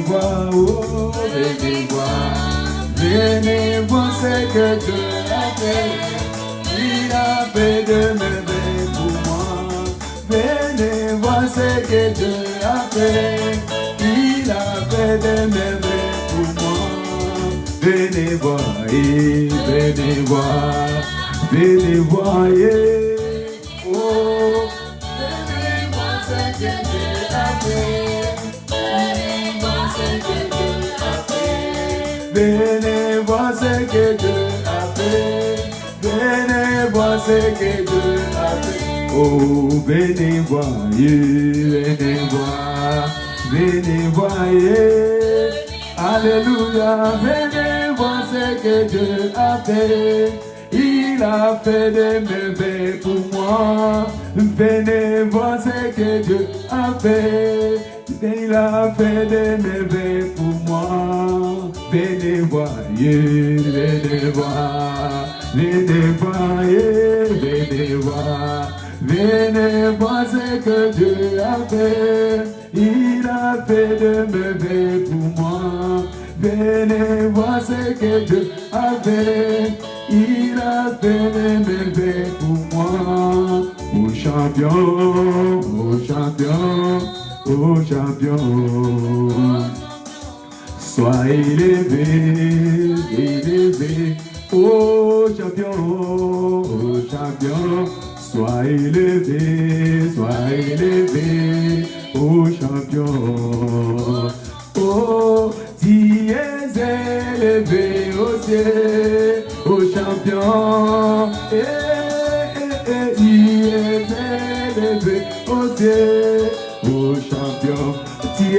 voir, oh, venez voir. Venez voir ce que Dieu a fait. Il a fait de merveilles pour moi. Venez voir ce que Dieu a fait. Il a fait de merveilles pour moi. Venez voir, venez voir, venez voir, oh, venez voir ce que Dieu a fait. Venez voir ce que Dieu a fait. Venez voir ce que Dieu a fait. Venez voir ce que Dieu a fait. Oh, venez voir, venez voir, venez voir, alléluia, venez voir ce que Dieu a fait. Il a fait des merveilles pour moi. Venez voir ce que Dieu a fait. Il a fait des merveilles pour moi. Venez voir, venez voir, venez voir, venez voir. Venez voir ce que Dieu a fait. Il a fait de merveilles pour moi. Venez voir ce que Dieu a fait. Il a fait de merveilles pour moi. Au champion, au champion, au champion. Sois élevé, élevé. Au champion, sois élevé, ô champion. Oh, tu es élevé au ciel, ô champion. Tu es élevé au ciel, ô champion. Tu es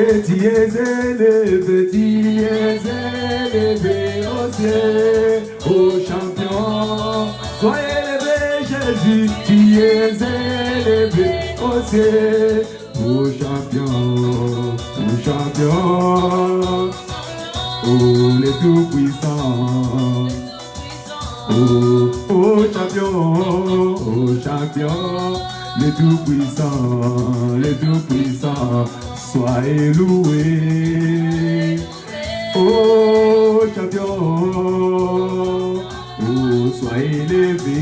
élevé au ciel, ô champion. Sois élevé, Jésus, tu es élevé au ciel, ô champion, oh les tout-puissants, oh champion, les tout-puissants, sois loué, oh champion. Sois élevé,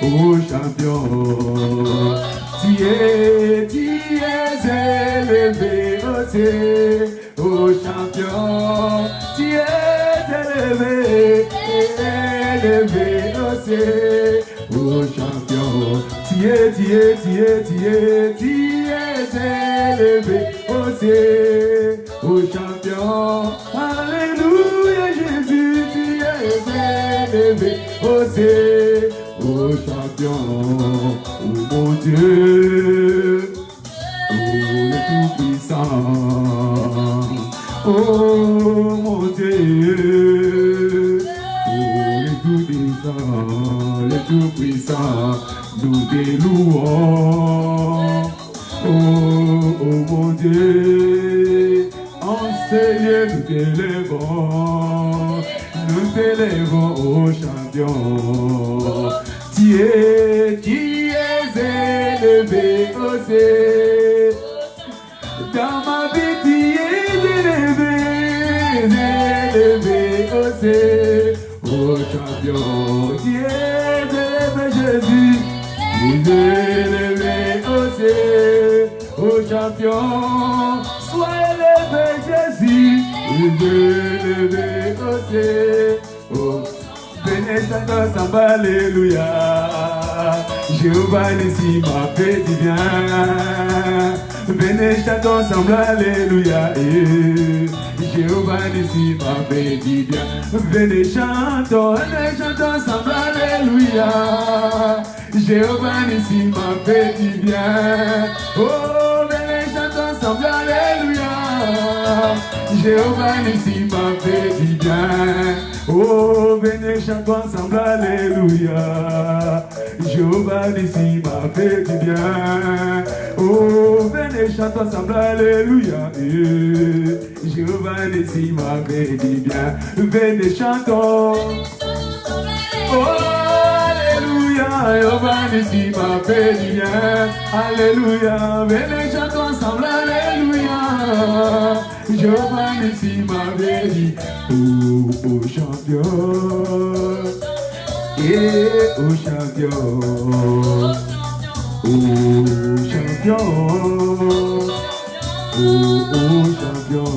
ô champion. Tu es élevé au ciel, ô champion. Tu es élevé au ciel, ô champion. Tu es élevé au ciel, ô champion. Alléluia, Jésus, tu es élevé au ciel, ô champion, ô mon Dieu, ô le tout-puissant, ô mon Dieu, ô le tout-puissant, nous te louons, oh mon Dieu. Seigneur, nous t'élèvons au champion. Tu es élevé au ciel. Dans ma vie, tu es élevé au ciel. Au champion, tu es élevé, Jésus. Tu es élevé au ciel. Au champion, sois élevé, Jésus. Élevé au ciel. Oh, venez chanter ensemble, alléluia. Jéhovah Nissi m'a fait du bien. Venez chanter ensemble, alléluia. Jéhovah Nissi m'a fait du bien. Venez chanter ensemble, alléluia. Jéhovah Nissi m'a fait du bien. Oh, venez chanter ensemble, alléluia. Jéhovah Nissi m'a fait du bien. Oh, venez chanter ensemble, alléluia. Jéhovah Nissi m'a fait du bien. Oh, venez chanter ensemble, alléluia. Jéhovah Nissi m'a fait du bien. Venez chantons. Oh, alléluia. Jéhovah Nissi m'a fait du bien. Alléluia. Venez chantons ensemble, alléluia. Giovanni si m'avait dit, oh champion, et oh champion, oh champion, oh champion.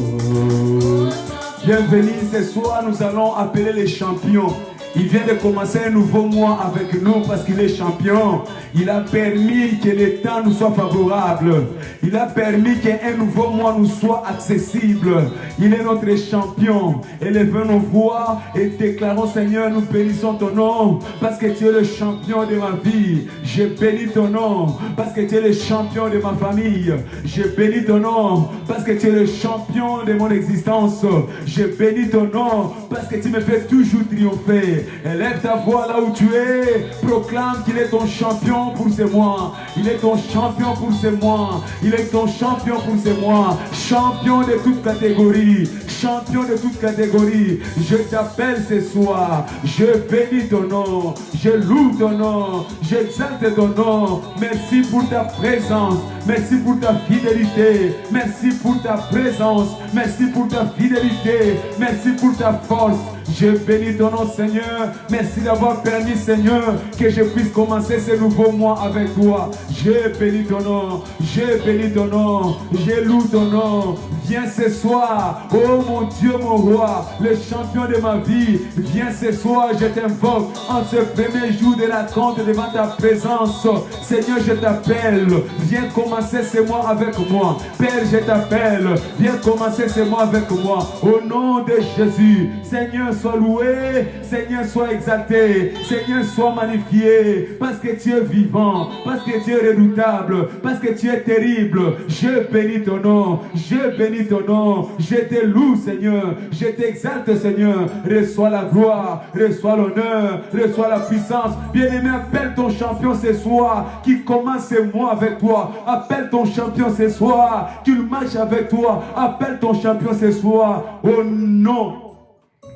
Bienvenue ce soir, nous allons appeler les champions. Il vient de commencer un nouveau mois avec nous parce qu'il est champion. Il a permis que le temps nous soit favorable. Il a permis qu'un nouveau mois nous soit accessible. Il est notre champion. Élevons nos voix et déclarons, Seigneur, nous bénissons ton nom parce que tu es le champion de ma vie. Je bénis ton nom parce que tu es le champion de ma famille. Je bénis ton nom parce que tu es le champion de mon existence. Je bénis ton nom parce que tu me fais toujours triompher. Élève ta voix là où tu es. Proclame qu'il est ton champion pour ce mois. Il est ton champion pour ce mois. Il est ton champion pour ce mois. Champion de toute catégorie. Champion de toute catégorie. Je t'appelle ce soir. Je bénis ton nom. Je loue ton nom. J'exalte ton nom. Merci pour ta présence. Merci pour ta fidélité. Merci pour ta présence. Merci pour ta fidélité. Merci pour ta force. Je bénis ton nom, Seigneur. Merci d'avoir permis, Seigneur, que je puisse commencer ce nouveau mois avec toi. Je bénis ton nom. Je bénis ton nom. Je loue ton nom. Viens ce soir. Oh mon Dieu, mon roi, le champion de ma vie. Viens ce soir, je t'invoque en ce premier jour de la compte devant ta présence. Seigneur, je t'appelle. Viens commencer ce mois avec moi. Père, je t'appelle. Viens commencer ce mois avec moi. Au nom de Jésus, Seigneur, sois loué. Seigneur, sois exalté. Seigneur, sois magnifié. Parce que tu es vivant. Parce que tu es redoutable. Parce que tu es terrible. Je bénis ton nom. Je bénis ton nom. Je te loue, Seigneur. Je t'exalte, Seigneur. Reçois la gloire. Reçois l'honneur. Reçois la puissance. Bien-aimé, appelle ton champion ce soir. Qui commence ce mois avec toi. Appelle ton champion ce soir. Qu'il marche avec toi. Appelle ton champion ce soir. Au nom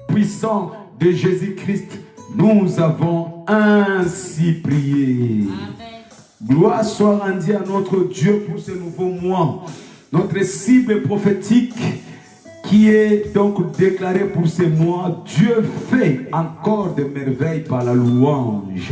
puissant de Jésus-Christ, nous avons ainsi prié. Gloire soit rendue à notre Dieu pour ce nouveau mois. Notre cible prophétique qui est donc déclarée pour ce mois, Dieu fait encore des merveilles par la louange.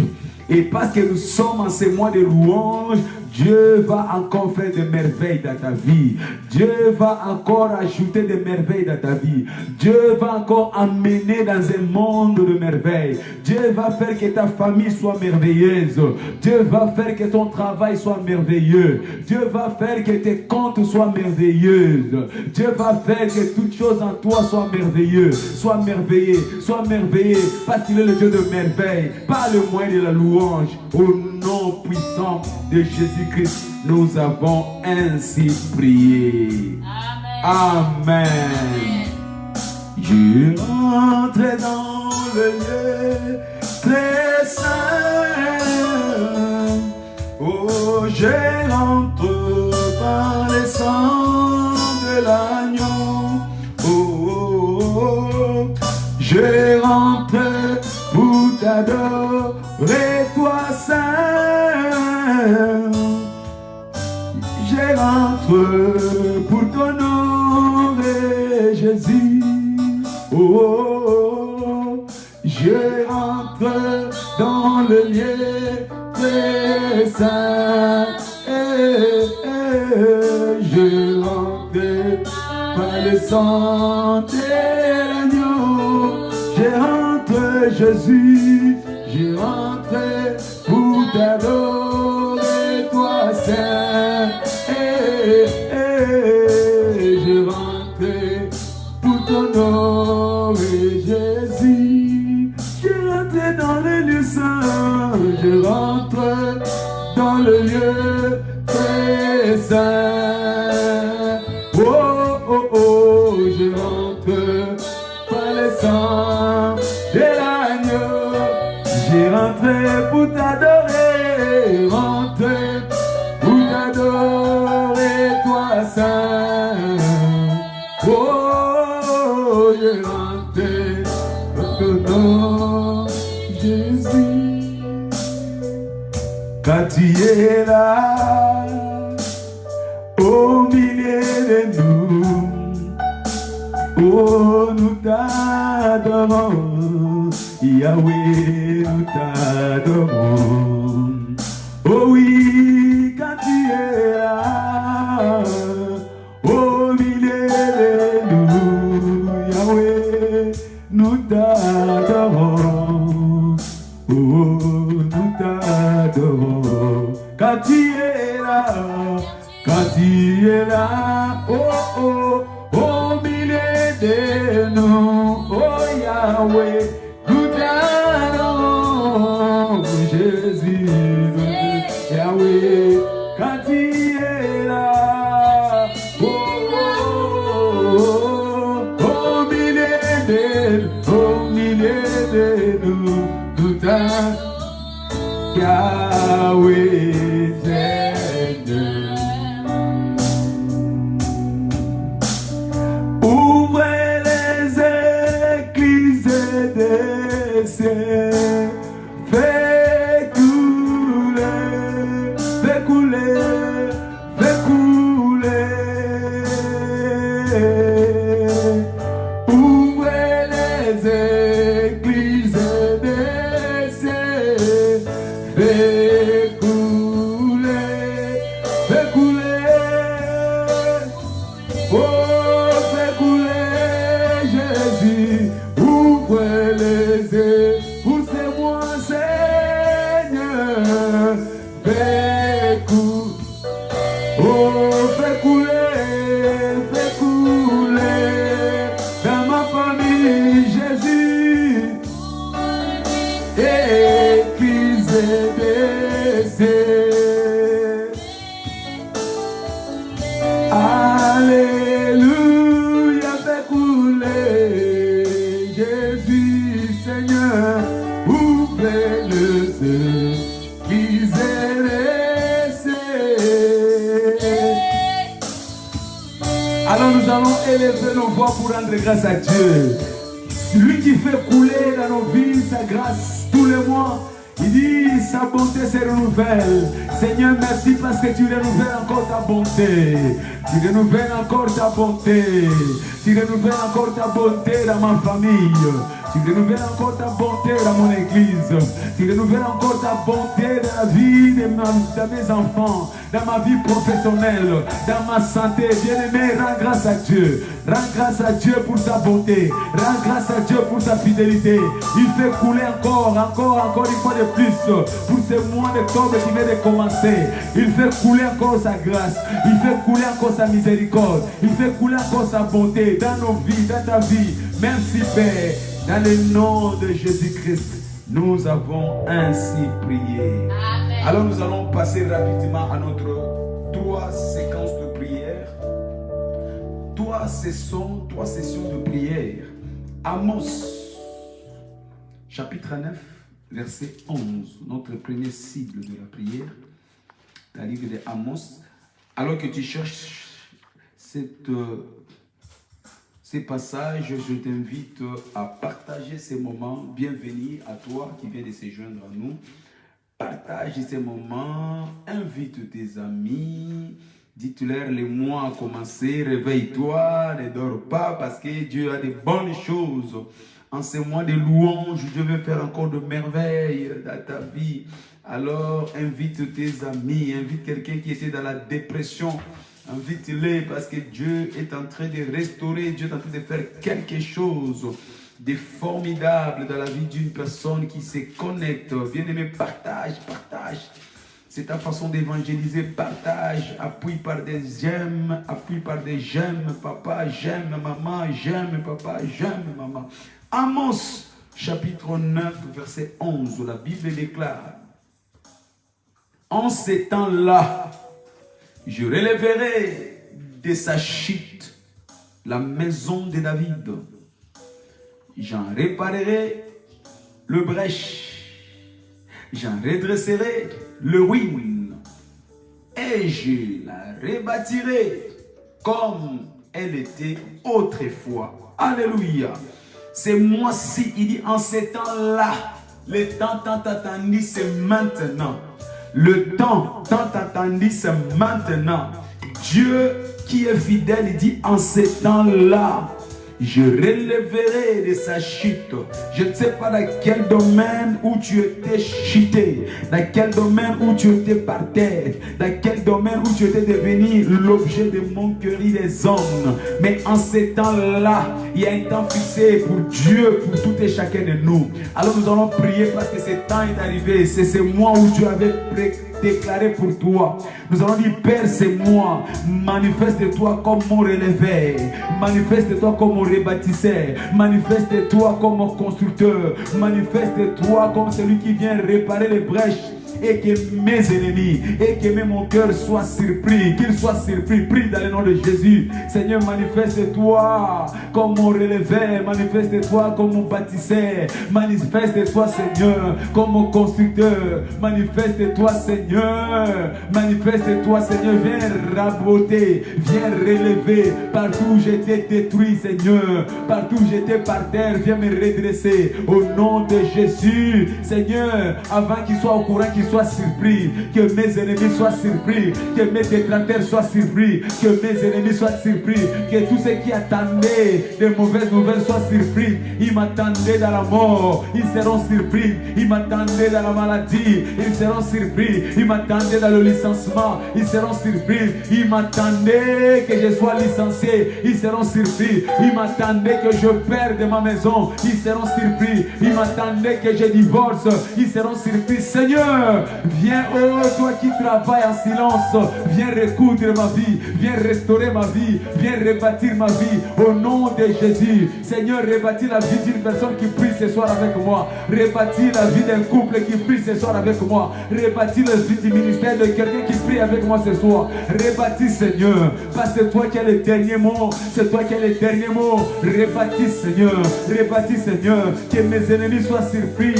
Et parce que nous sommes en ce mois de louange, Dieu va encore faire des merveilles dans ta vie. Dieu va encore ajouter des merveilles dans ta vie. Dieu va encore emmener dans un monde de merveilles. Dieu va faire que ta famille soit merveilleuse. Dieu va faire que ton travail soit merveilleux. Dieu va faire que tes comptes soient merveilleux. Dieu va faire que toutes choses en toi soient merveilleuses. Sois merveilleux, sois merveilleux, parce qu'il est le Dieu de merveille. Par le moyen de la louange, au nom puissant de Jésus-Christ, nous avons ainsi prié. Amen. Je rentre dans le lieu très saint. Oh, je rentre par le sang de l'agneau. Oh, oh, oh, je rentre pour t'adorer, toi saint. Je rentre pour t'honorer, Jésus. Oh, oh, oh, je rentre dans le lieu très saint. Je rentre par le sang de l'agneau. Je rentre, Jésus. Je rentre pour t'adorer, toi saint. Je rentre pour t'honorer, Jésus. Je rentre dans le lieu saint. Je rentre dans le lieu très saint. Oh, oh, oh, je rentre par le sang de l'agneau. J'ai rentré pour t'adorer, rentré pour t'adorer, toi saint. Oh, j'ai rentré pour ton nom, Jésus. Quand tu es là, au milieu de nous, Oh, nous t'adorons, Yahweh, nous t'adorons. Oh oui, quand tu es là, au milieu de nous, Yahweh, nous t'adorons. Oh, nous t'adorons. Quand tu es là, quand tu es là, oh, oh, au milieu de nous, oh Yahweh, nous t'adorons, Jésus, Yahweh, quand tu es là, oh, oh, oh, au milieu de nous, nous t'adorons, Yahweh. Fais couler, fais couler, fais couler. Ouvrez les églises des cieux. Fais couler, fais couler. Oh, fais couler, Jésus. Ouvrez les églises. Alléluia, fais couler, Jésus, Seigneur, ouvrez le ciel, qu'ils aient laissé. Alors nous allons élever nos voix pour rendre grâce à Dieu. Lui qui fait couler dans nos vies sa grâce tous les mois. Il dit, sa bonté se renouvelle. Seigneur, merci parce que tu renouvelles encore ta bonté. Tu renouvelles encore ta bonté. Tu renouvelles encore ta bonté dans ma famille. Tu renouvelles encore ta bonté dans mon église. Tu renouvelles encore ta bonté dans la vie de mes enfants, dans ma vie professionnelle, dans ma santé. Bien-aimé, rends grâce à Dieu. Rends grâce à Dieu pour sa bonté. Rends grâce à Dieu pour sa fidélité. Il fait couler encore une fois de plus pour ce mois d'octobre qui vient de commencer. Il fait couler encore sa grâce. Il fait couler encore sa miséricorde. Il fait couler encore sa bonté dans nos vies, dans ta vie. Merci Père. Dans le nom de Jésus-Christ, nous avons ainsi prié. Amen. Alors nous allons passer rapidement à notre 3 séquences de prière. 3 sessions de prière. Amos, chapitre 9, verset 11. Notre première cible de la prière. Le livre de Amos. Alors que tu cherches ces passages, je t'invite à partager ces moments. Bienvenue à toi qui viens de se joindre à nous. Partage ces moments, invite tes amis, dites-leur les mois a commencé, réveille-toi, ne dors pas parce que Dieu a de bonnes choses. En ces mois de louange, Dieu veut faire encore de merveilles dans ta vie. Alors invite tes amis, invite quelqu'un qui était dans la dépression. Invite-les parce que Dieu est en train de restaurer, Dieu est en train de faire quelque chose de formidable dans la vie d'une personne qui se connecte. Bien-aimé, partage. C'est ta façon d'évangéliser, partage, appuie par des j'aime, papa, j'aime, maman, j'aime, papa, j'aime, maman. Amos, chapitre 9, verset 11, la Bible déclare, en ces temps-là, je relèverai de sa chute la maison de David. J'en réparerai le brèche. J'en redresserai le ruine. Et je la rebâtirai comme elle était autrefois. Alléluia. C'est moi-ci, il dit en ces temps-là. Le temps tant attendu, c'est maintenant. Le temps tant attendu, c'est maintenant. Dieu qui est fidèle, il dit en ces temps-là, Je relèverai de sa chute. Je ne sais pas dans quel domaine où tu étais chuté, dans quel domaine où tu étais par terre, dans quel domaine où tu étais devenu l'objet de moquerie des hommes. Mais en ces temps-là, il y a un temps fixé pour Dieu, pour tout et chacun de nous. Alors nous allons prier parce que ce temps est arrivé. C'est ce mois où tu avais déclaré pour toi. Nous allons dire, Père, c'est moi. Manifeste-toi comme mon relevé. Manifeste-toi comme mon rebâtisseur. Manifeste-toi comme mon constructeur. Manifeste-toi comme celui qui vient réparer les brèches. Et que mes ennemis, et que même mon cœur soit surpris, qu'il soit surpris, prie dans le nom de Jésus. Seigneur, manifeste-toi comme mon relevé, manifeste-toi comme mon bâtisseur, manifeste-toi Seigneur comme mon constructeur, manifeste-toi Seigneur, manifeste-toi Seigneur, viens raboter, viens relever, partout où j'étais détruit Seigneur, partout où j'étais par terre, viens me redresser, au nom de Jésus. Seigneur, avant qu'il soit au courant, qu'il soit surpris, que mes ennemis soient surpris, que mes détracteurs soient surpris, que mes ennemis soient surpris, que tous ceux qui attendaient de mauvaises nouvelles soient surpris. Ils m'attendaient dans la mort, ils seront surpris. Ils m'attendaient dans la maladie, ils seront surpris. Ils m'attendaient dans le licenciement, ils seront surpris. Ils m'attendaient que je sois licencié, ils seront surpris. Ils m'attendaient que je perde ma maison, ils seront surpris. Ils m'attendaient que je divorce, ils seront surpris. Seigneur, viens, oh toi qui travailles en silence, viens recoudre ma vie, viens restaurer ma vie, viens rebâtir ma vie au nom de Jésus. Seigneur, rebâtis la vie d'une personne qui prie ce soir avec moi, rebâtis la vie d'un couple qui prie ce soir avec moi, rebâtis la vie du ministère de quelqu'un qui prie avec moi ce soir, rebâtis Seigneur, parce que c'est toi qui as le dernier mot, c'est toi qui as le dernier mot, rebâtis Seigneur, que mes ennemis soient surpris,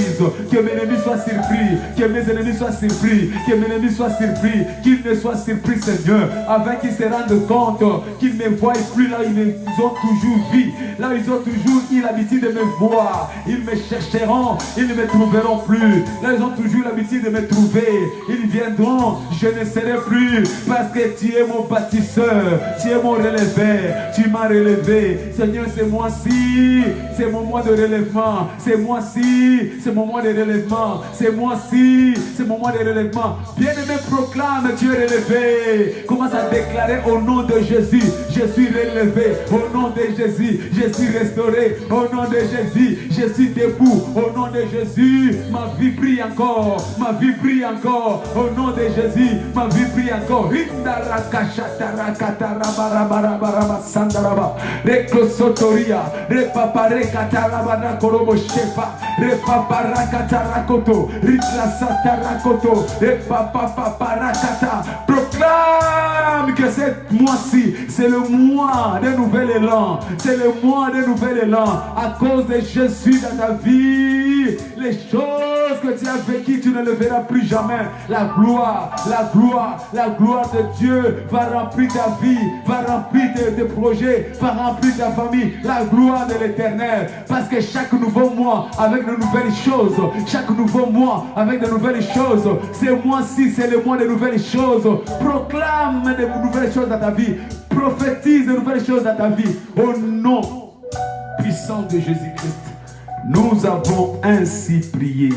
que mes ennemis soient surpris, que mes ennemis soient surpris, que mes ennemis soient surpris, qu'ils ne soient surpris Seigneur, afin qu'ils se rendent compte qu'ils ne me voient plus là où ils ont toujours vu, là où ils ont toujours eu l'habitude de me voir. Ils me chercheront, ils ne me trouveront plus. Là ils ont toujours l'habitude de me trouver, ils viendront, je ne serai plus, parce que tu es mon bâtisseur, tu es mon relevé, tu m'as relevé. Seigneur, c'est moi-ci, c'est mon mois de relèvement, c'est moi-ci, c'est mon mois de relèvement, c'est moi-ci, c'est mon mois de relèvement. Bien-aimé, proclame, tu es relevé. Commence à déclarer au nom de Jésus, je suis relevé. Au nom de Jésus, je suis restauré. Au nom de Jésus, je suis debout. Au nom de Jésus, ma vie brille encore. Ma vie brille encore. Au nom de Jésus, ma vie brille encore. Proclame que cette mois-ci, c'est le mois d'un nouvel élan. C'est le mois d'un nouvel élan. À cause de Jésus dans ta vie, les choses que tu as vécues, tu ne le verras plus jamais. La gloire de Dieu va remplir ta vie, va remplir tes projets, va remplir ta famille. La gloire de l'Éternel. Parce que chaque nouveau mois, avec de nouvelles choses, chaque nouveau mois, avec de nouvelles choses, ce mois-ci, c'est le mois de nouvelles choses. Proclame de nouvelles choses dans ta vie. Prophétise de nouvelles choses dans ta vie. Au nom puissant de Jésus-Christ, nous avons ainsi prié.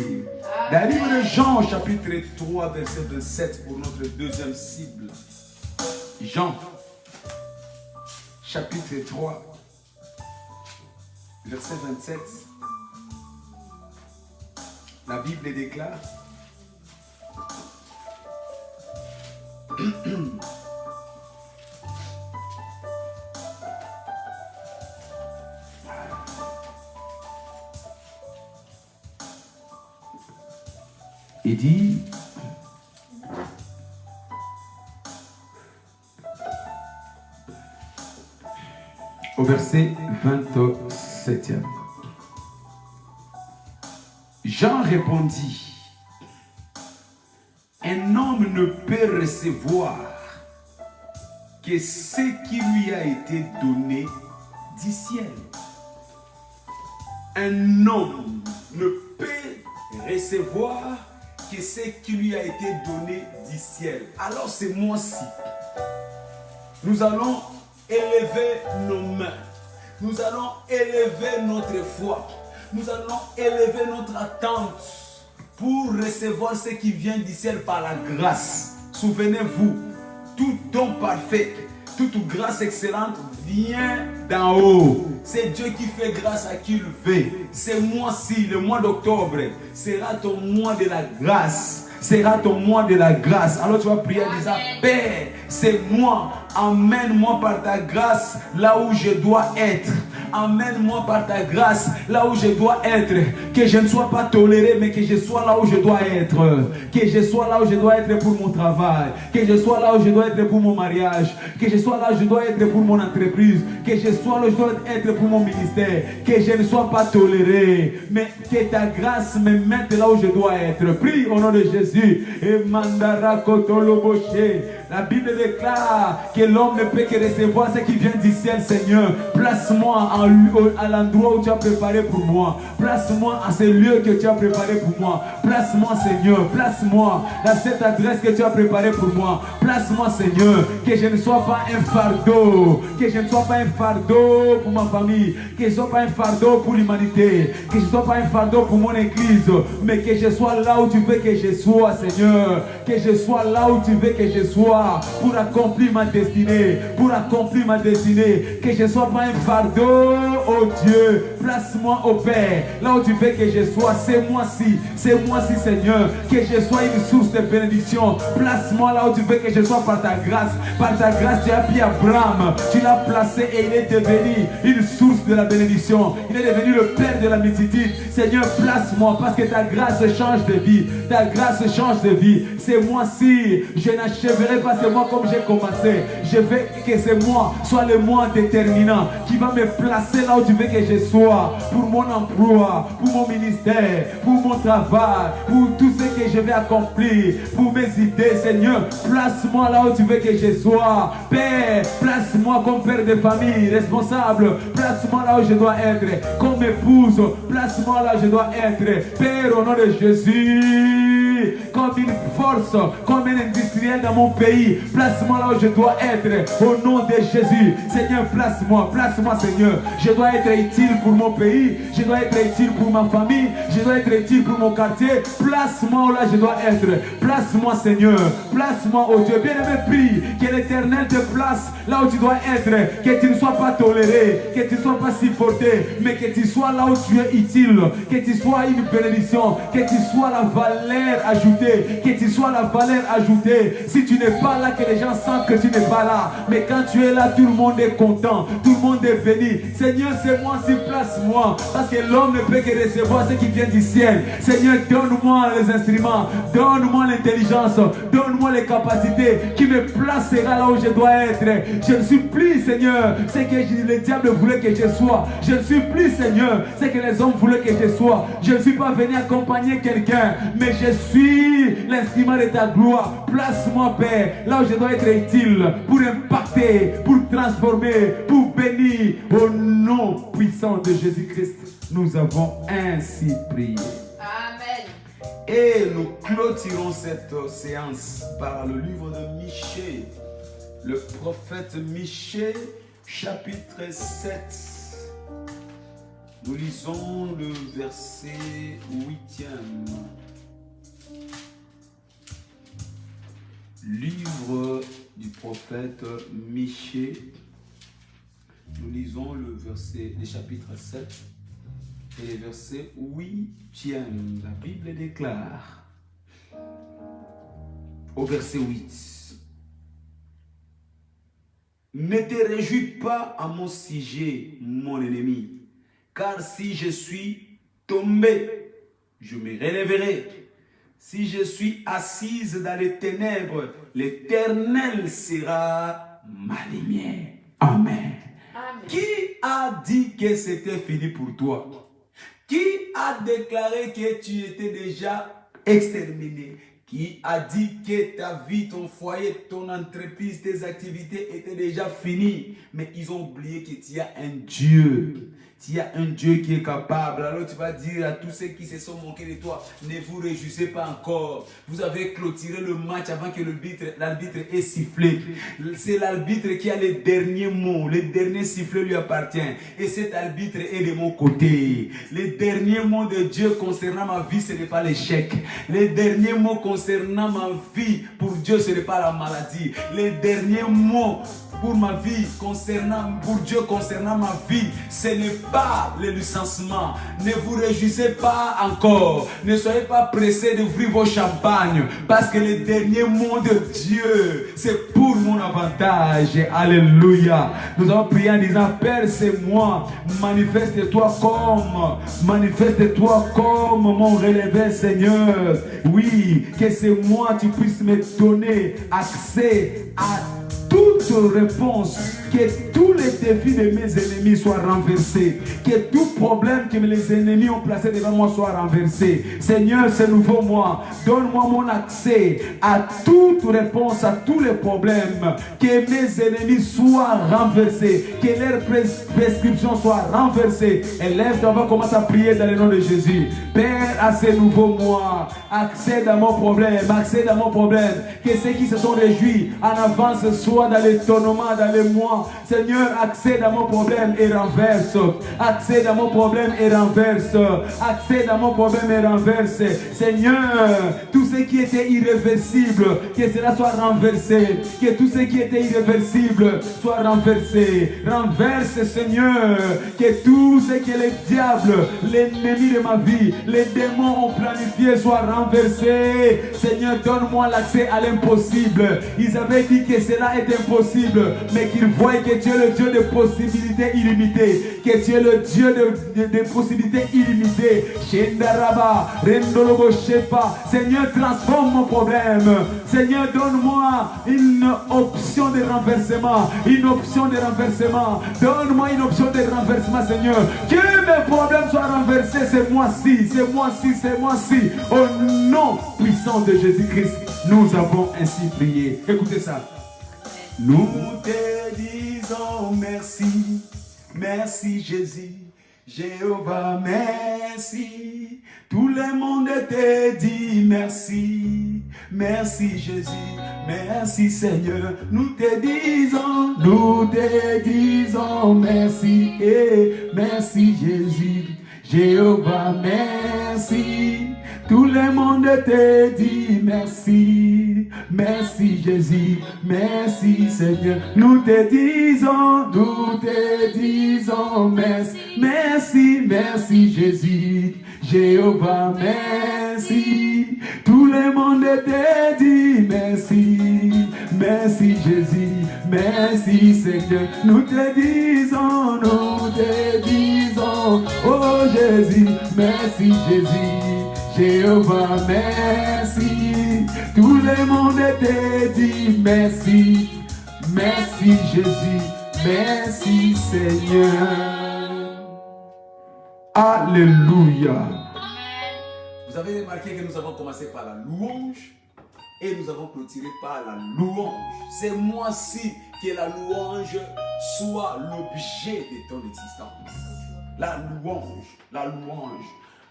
Dans le livre de Jean, chapitre 3, verset 27, pour notre deuxième cible. Jean, chapitre 3, verset 27. La Bible déclare: il dit, au verset 27, Jean répondit: un homme ne peut recevoir que ce qui lui a été donné du ciel. Un homme ne peut recevoir que ce qui lui a été donné du ciel. Alors c'est moi-ci. Nous allons élever nos mains. nous allons élever notre foi. Nous allons élever notre attente pour recevoir ce qui vient du ciel par la grâce. Souvenez-vous, tout don parfait, toute grâce excellente vient d'en haut. C'est Dieu qui fait grâce à qui il veut. Ce mois-ci, le mois d'octobre, sera ton mois de la grâce. Sera ton mois de la grâce. Alors tu vas prier en disant, Père, c'est moi. Emmène-moi par ta grâce là où je dois être. Emmène-moi par ta grâce là où je dois être. Que je ne sois pas toléré, mais que je sois là où je dois être. Que je sois là où je dois être pour mon travail. Que je sois là où je dois être pour mon mariage. Que je sois là où je dois être pour mon entreprise. Que je sois là où je dois être pour mon ministère. Que je ne sois pas toléré, mais que ta grâce me mette là où je dois être. Prie au nom de Jésus. Et mandara kotoloboche. La Bible déclare que l'homme ne peut que recevoir ce qui vient du ciel, Seigneur. Place-moi à l'endroit où tu as préparé pour moi. Place-moi à ce lieu que tu as préparé pour moi. Place-moi, Seigneur. Place-moi dans cette adresse que tu as préparée pour moi. Place-moi, Seigneur. Que je ne sois pas un fardeau. Que je ne sois pas un fardeau pour ma famille. Que je ne sois pas un fardeau pour l'humanité. Que je ne sois pas un fardeau pour mon église. Mais que je sois là où tu veux que je sois, Seigneur. Que je sois là où tu veux que je sois. Pour accomplir ma destinée. Pour accomplir ma destinée. Que je ne sois pas un fardeau, oh Dieu. Place-moi au Père. Là où tu veux que je sois. C'est moi-ci, Seigneur. Que je sois une source de bénédiction. Place-moi là où tu veux que je sois par ta grâce. Par ta grâce, tu as pris Abraham. Tu l'as placé et il est devenu une source de la bénédiction. Il est devenu le Père de la multitude. Seigneur, place-moi parce que ta grâce change de vie. Ta grâce change de vie. C'est moi-ci. Je n'achèverai pas ce mois comme j'ai commencé. Je veux que ce mois soit le mois déterminant qui va me placer là où tu veux que je sois. Pour mon emploi, pour mon ministère, pour mon travail, pour tout ce que je vais accomplir, pour mes idées, Seigneur. Place-moi là où tu veux que je sois. Père, place-moi comme père de famille, responsable. Place-moi là où je dois être. Comme épouse, place-moi là où je dois être. Père, au nom de Jésus, comme une force, comme un industriel dans mon pays. Place-moi là où je dois être. Au nom de Jésus. Seigneur, place-moi, Seigneur. Je dois être utile pour mon pays. Je dois être utile pour ma famille. Je dois être utile pour mon quartier. Place-moi là où je dois être. Place-moi, Seigneur. Place-moi, oh Dieu. Bien-aimé, prie que l'Éternel te place là où tu dois être. Que tu ne sois pas toléré. Que tu ne sois pas supporté. Mais que tu sois là où tu es utile. Que tu sois une bénédiction. Que tu sois la valeur ajoutée. Que tu sois la valeur ajoutée. Si tu n'es pas là, que les gens sentent que tu n'es pas là. Mais quand tu es là, tout le monde est content. Tout le monde est béni. Seigneur, c'est moi, si place-moi. Parce que l'homme ne peut que recevoir ce qui vient du ciel. Seigneur, donne-moi les instruments. Donne-moi l'intelligence. Donne-moi les capacités qui me placera là où je dois être. Je ne suis plus, Seigneur, ce que le diable voulait que je sois. Je ne suis plus, Seigneur, ce que les hommes voulaient que je sois. Je ne suis pas venu accompagner quelqu'un, mais je suis l'instrument de ta gloire. Place-moi, Père, là où je dois être utile pour impacter, pour transformer, pour bénir. Au nom puissant de Jésus-Christ, nous avons ainsi prié. Amen. Et nous clôturons cette séance par le livre de Michée, le prophète Michée, chapitre 7. Nous lisons le verset 8e. Livre du prophète Michée. Nous lisons le chapitre 7 et le verset 8e. La Bible déclare au verset 8: Ne te réjouis pas à mon sujet, mon ennemi, car si je suis tombé, je me relèverai. Si je suis assise dans les ténèbres, l'Éternel sera ma lumière. Amen. Amen. Qui a dit que c'était fini pour toi? Qui a déclaré que tu étais déjà exterminé? Qui a dit que ta vie, ton foyer, ton entreprise, tes activités étaient déjà finies? Mais ils ont oublié que tu as un Dieu. Tu as un Dieu qui est capable. Alors tu vas dire à tous ceux qui se sont moqués de toi, ne vous réjouissez pas encore. Vous avez clôturé le match avant que l'arbitre ait sifflé. C'est l'arbitre qui a les derniers mots. Le dernier sifflet lui appartient. Et cet arbitre est de mon côté. Les derniers mots de Dieu concernant ma vie, ce n'est pas l'échec. Les derniers mots concernant ma vie, pour Dieu, ce n'est pas la maladie. Les derniers mots pour ma vie, pour Dieu concernant ma vie, ce n'est pas le licenciement. Ne vous réjouissez pas encore. Ne soyez pas pressés d'ouvrir vos champagnes, parce que les derniers mots de Dieu, c'est pour mon avantage. Alléluia. Nous avons prié en disant, Père, c'est moi. Manifeste-toi comme mon relevé, Seigneur. Oui, que c'est moi, tu puisses me donner accès à toute réponse, que tous les défis de mes ennemis soient renversés, que tout problème que les ennemis ont placé devant moi soit renversé. Seigneur, ce nouveau mois, donne-moi mon accès à toute réponse, à tous les problèmes, que mes ennemis soient renversés, que leurs prescriptions soient renversées. Élève-toi, on va commencer à prier dans le nom de Jésus. Père, à ce nouveau mois, accède à mon problème, que ceux qui se sont réjouis en avance soient dans l'étonnement, dans les mois. Seigneur, accède à mon problème et renverse. Accède à mon problème et renverse. Accède à mon problème et renverse. Seigneur, tout ce qui était irréversible, que cela soit renversé. Que tout ce qui était irréversible soit renversé. Renverse, Seigneur, que tout ce que le diable, l'ennemi de ma vie, les démons ont planifié soit renversé. Seigneur, donne-moi l'accès à l'impossible. Ils avaient dit que cela est impossible, mais qu'ils voient que tu es le Dieu de possibilités illimitées, que tu es le Dieu de possibilités illimitées. Seigneur, transforme mon problème. Seigneur, donne-moi une option de renversement. Donne-moi une option de renversement, Seigneur. Que mes problèmes soient renversés ce mois-ci. Au nom puissant de Jésus-Christ, nous avons ainsi prié. Écoutez ça. Nous te disons merci, merci Jésus, Jéhovah, merci. Tout le monde te dit merci, merci Jésus, merci Seigneur. Nous te disons merci, et merci Jésus, Jéhovah, merci. Tout le monde te dit merci, merci Jésus, merci Seigneur. Nous te disons merci, merci Jésus, Jéhovah, merci. Tout le monde te dit merci, merci Jésus, merci Seigneur. Nous te disons, oh Jésus, merci Jésus, Jéhovah, merci. Tout le monde te dit merci, merci Jésus, merci Seigneur. Alléluia. Vous avez remarqué que nous avons commencé par la louange et nous avons clôturé par la louange. C'est moi-ci que la louange soit l'objet de ton existence. La louange.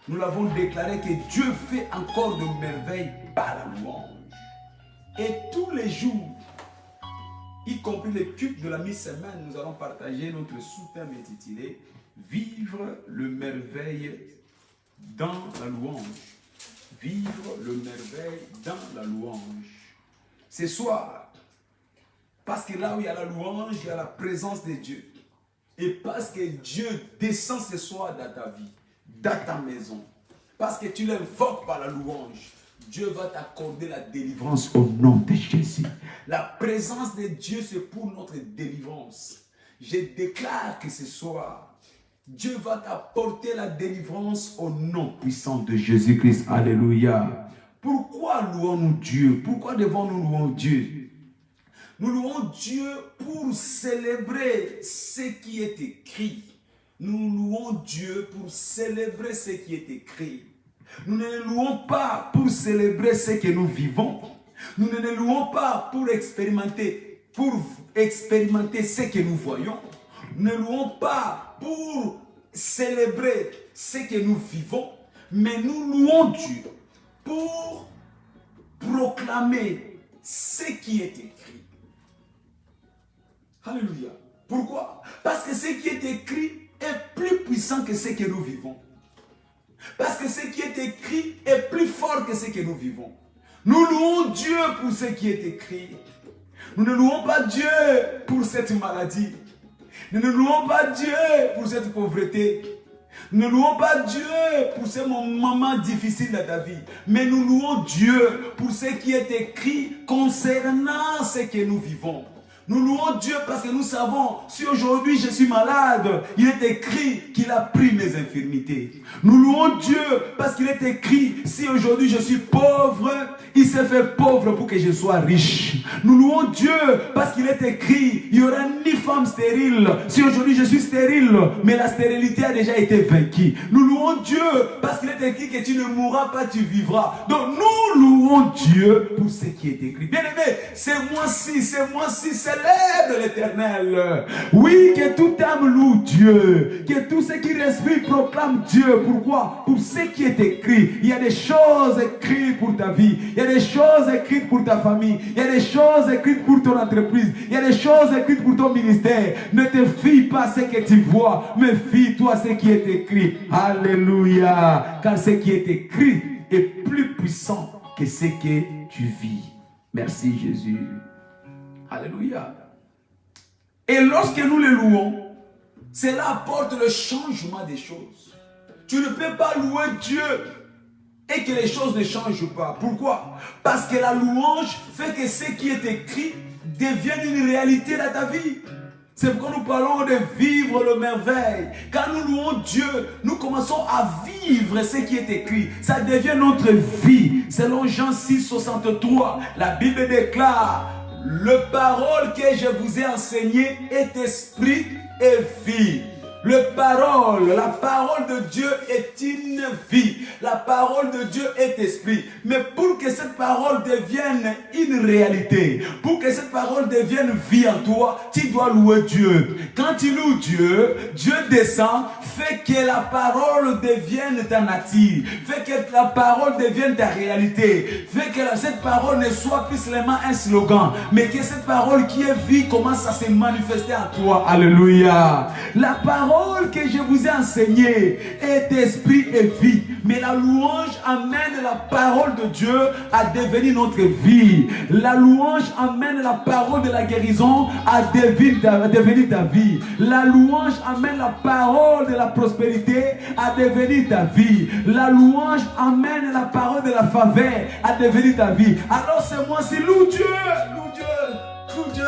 Nous l'avons déclaré que Dieu fait encore de merveilles par la louange. Et tous les jours, y compris les cultes de la mi-semaine, nous allons partager notre sous-thème intitulé « Vivre le merveille dans la louange ». Vivre le merveille dans la louange. Ce soir, parce que là où il y a la louange, il y a la présence de Dieu. Et parce que Dieu descend ce soir dans ta vie, dans ta maison, parce que tu l'invoques par la louange, Dieu va t'accorder la délivrance au nom de Jésus. La présence de Dieu, c'est pour notre délivrance. Je déclare que ce soir, Dieu va t'apporter la délivrance au nom puissant de Jésus-Christ. Alléluia. Pourquoi louons-nous Dieu? Pourquoi devons-nous louer Dieu? Nous louons Dieu pour célébrer ce qui est écrit. Nous louons Dieu pour célébrer ce qui est écrit. Nous ne le louons pas pour célébrer ce que nous vivons. Nous ne le louons pas pour expérimenter ce que nous voyons. Nous ne louons pas pour célébrer ce que nous vivons, mais nous louons Dieu pour proclamer ce qui est écrit. Alléluia. Pourquoi? Parce que ce qui est écrit est plus puissant que ce que nous vivons. Parce que ce qui est écrit est plus fort que ce que nous vivons. Nous louons Dieu pour ce qui est écrit. Nous ne louons pas Dieu pour cette maladie. Nous ne louons pas Dieu pour cette pauvreté. Nous ne louons pas Dieu pour ce moment difficile de ta vie. Mais nous louons Dieu pour ce qui est écrit concernant ce que nous vivons. Nous louons Dieu parce que nous savons, si aujourd'hui je suis malade, il est écrit qu'il a pris mes infirmités. Nous louons Dieu parce qu'il est écrit, si aujourd'hui je suis pauvre, il s'est fait pauvre pour que je sois riche. Nous louons Dieu parce qu'il est écrit, il n'y aura ni femme stérile. Si aujourd'hui je suis stérile, mais la stérilité a déjà été vaincue. Nous louons Dieu parce qu'il est écrit que tu ne mourras pas, tu vivras. Donc nous louons Dieu pour ce qui est écrit. Bien aimé, c'est moi-ci, célèbre l'Éternel. Oui, que toute âme loue Dieu. Que tout ce qui respire proclame Dieu. Pourquoi? Pour ce qui est écrit. Il y a des choses écrites pour ta vie. Il y a des choses écrites pour ta famille. Il y a des choses écrites pour ton entreprise. Il y a des choses écrites pour ton ministère. Ne te fie pas à ce que tu vois, mais fie-toi à ce qui est écrit. Alléluia. Car ce qui est écrit est plus puissant que ce que tu vis. Merci Jésus. Alléluia. Et lorsque nous les louons, cela apporte le changement des choses. Tu ne peux pas louer Dieu et que les choses ne changent pas. Pourquoi? Parce que la louange fait que ce qui est écrit devienne une réalité dans ta vie. C'est pourquoi nous parlons de vivre le merveille. Quand nous louons Dieu, nous commençons à vivre ce qui est écrit. Ça devient notre vie. Selon Jean 6, 63, la Bible déclare: le parole que je vous ai enseigné est esprit et vie. La parole de Dieu est une vie. La parole de Dieu est esprit. Mais pour que cette parole devienne une réalité, pour que cette parole devienne vie en toi, tu dois louer Dieu. Quand tu loues Dieu, Dieu descend, fait que la parole devienne ta nature, fait que la parole devienne ta réalité, fait que cette parole ne soit plus seulement un slogan, mais que cette parole qui est vie commence à se manifester en toi. Alléluia. La parole que je vous ai enseignée est esprit et vie. Mais la louange amène la parole de Dieu à devenir notre vie. La louange amène la parole de la guérison à devenir ta vie. La louange amène la parole de la prospérité à devenir ta vie. La louange amène la parole de la faveur à devenir ta vie. Alors c'est moi, c'est loue Dieu, loue Dieu, loue Dieu.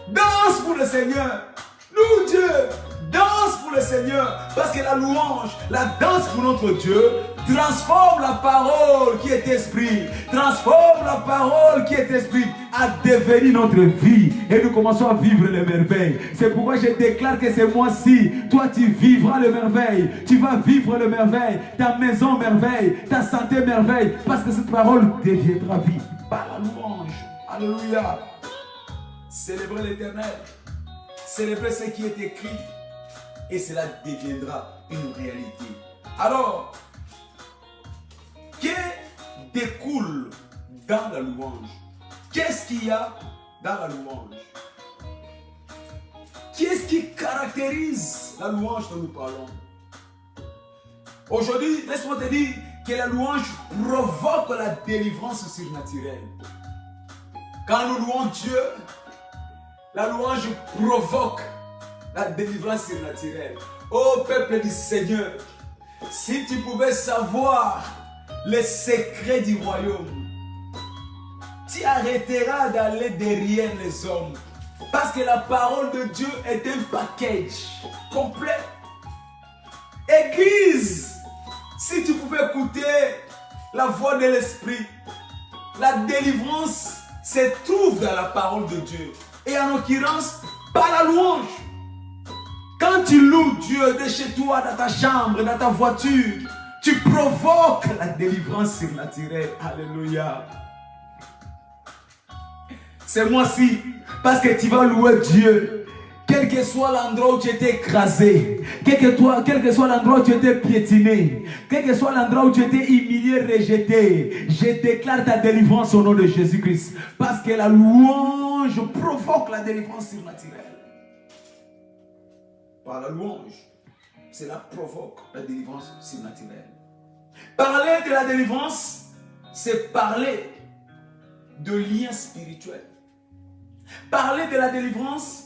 Danse pour le Seigneur, loue Dieu. Danse pour le Seigneur, parce que la louange, la danse pour notre Dieu transforme la parole qui est esprit, transforme la parole qui est esprit à devenir notre vie, et nous commençons à vivre les merveilles. C'est pourquoi je déclare que c'est moi-ci, toi tu vivras le merveille, tu vas vivre le merveille, ta maison merveille, ta santé merveille, parce que cette parole deviendra vie par la louange. Alléluia. Célébrez l'Éternel, célébrez ce qui est écrit, et cela deviendra une réalité. Alors, que découle dans la louange? Qu'est-ce qu'il y a dans la louange? Qu'est-ce qui caractérise la louange dont nous parlons? Aujourd'hui, laisse-moi te dire que la louange provoque la délivrance surnaturelle. Quand nous louons Dieu, la louange provoque la délivrance surnaturelle. Ô peuple du Seigneur, si tu pouvais savoir les secrets du royaume, tu arrêteras d'aller derrière les hommes. Parce que la parole de Dieu est un package complet. Église, si tu pouvais écouter la voix de l'Esprit, la délivrance se trouve dans la parole de Dieu. Et en l'occurrence, par la louange. Quand tu loues Dieu de chez toi, dans ta chambre, dans ta voiture, tu provoques la délivrance surnaturelle. Alléluia. C'est moi-ci, parce que tu vas louer Dieu, que Quel que soit l'endroit où tu étais écrasé, quel que soit l'endroit où tu étais piétiné, quel que soit l'endroit où tu étais humilié, rejeté, je déclare ta délivrance au nom de Jésus-Christ. Parce que la louange provoque la délivrance surnaturelle. Par la louange, cela provoque la délivrance surnaturelle. Parler de la délivrance, c'est parler de liens spirituels. Parler de la délivrance,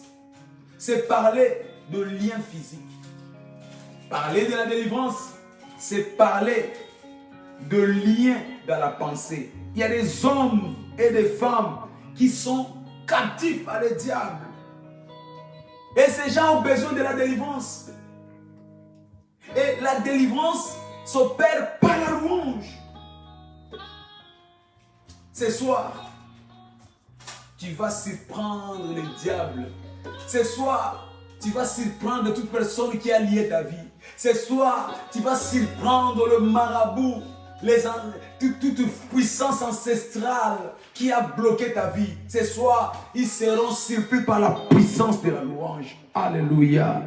c'est parler de liens physiques. Parler de la délivrance, c'est parler de liens dans la pensée. Il y a des hommes et des femmes qui sont captifs par le diable. Et ces gens ont besoin de la délivrance. Et la délivrance s'opère par la louange. Ce soir, tu vas surprendre le diable. Ce soir, tu vas surprendre toute personne qui a lié ta vie. Ce soir, tu vas surprendre le marabout, toute puissance ancestrale qui a bloqué ta vie. Ce soir, ils seront surpris par la puissance de la louange. Alléluia.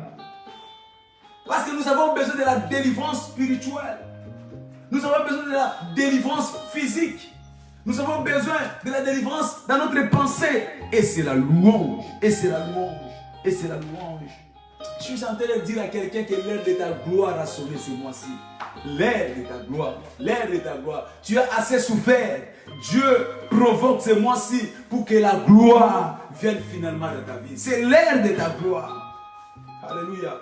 Parce que nous avons besoin de la délivrance spirituelle. Nous avons besoin de la délivrance physique. Nous avons besoin de la délivrance dans notre pensée. Et c'est la louange. Et c'est la louange. Et c'est la louange. Je suis en train de dire à quelqu'un que l'heure de ta gloire a sonné ce mois-ci. L'heure de ta gloire. L'heure de ta gloire. Tu as assez souffert. Dieu provoque ce mois-ci pour que la gloire vienne finalement dans ta vie. C'est l'heure de ta gloire. Alléluia.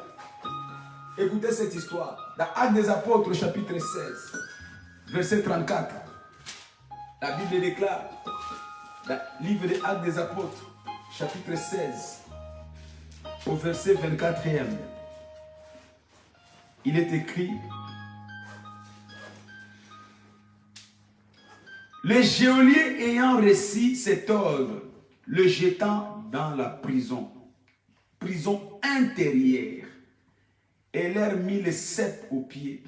Écoutez cette histoire. Dans Actes des Apôtres, chapitre 16, verset 34. La Bible déclare, dans le livre des Actes des Apôtres, chapitre 16, au verset 24e, il est écrit: le geôlier ayant reçu cet ordre, le jetant dans la prison intérieure, et leur mit les ceps aux pieds.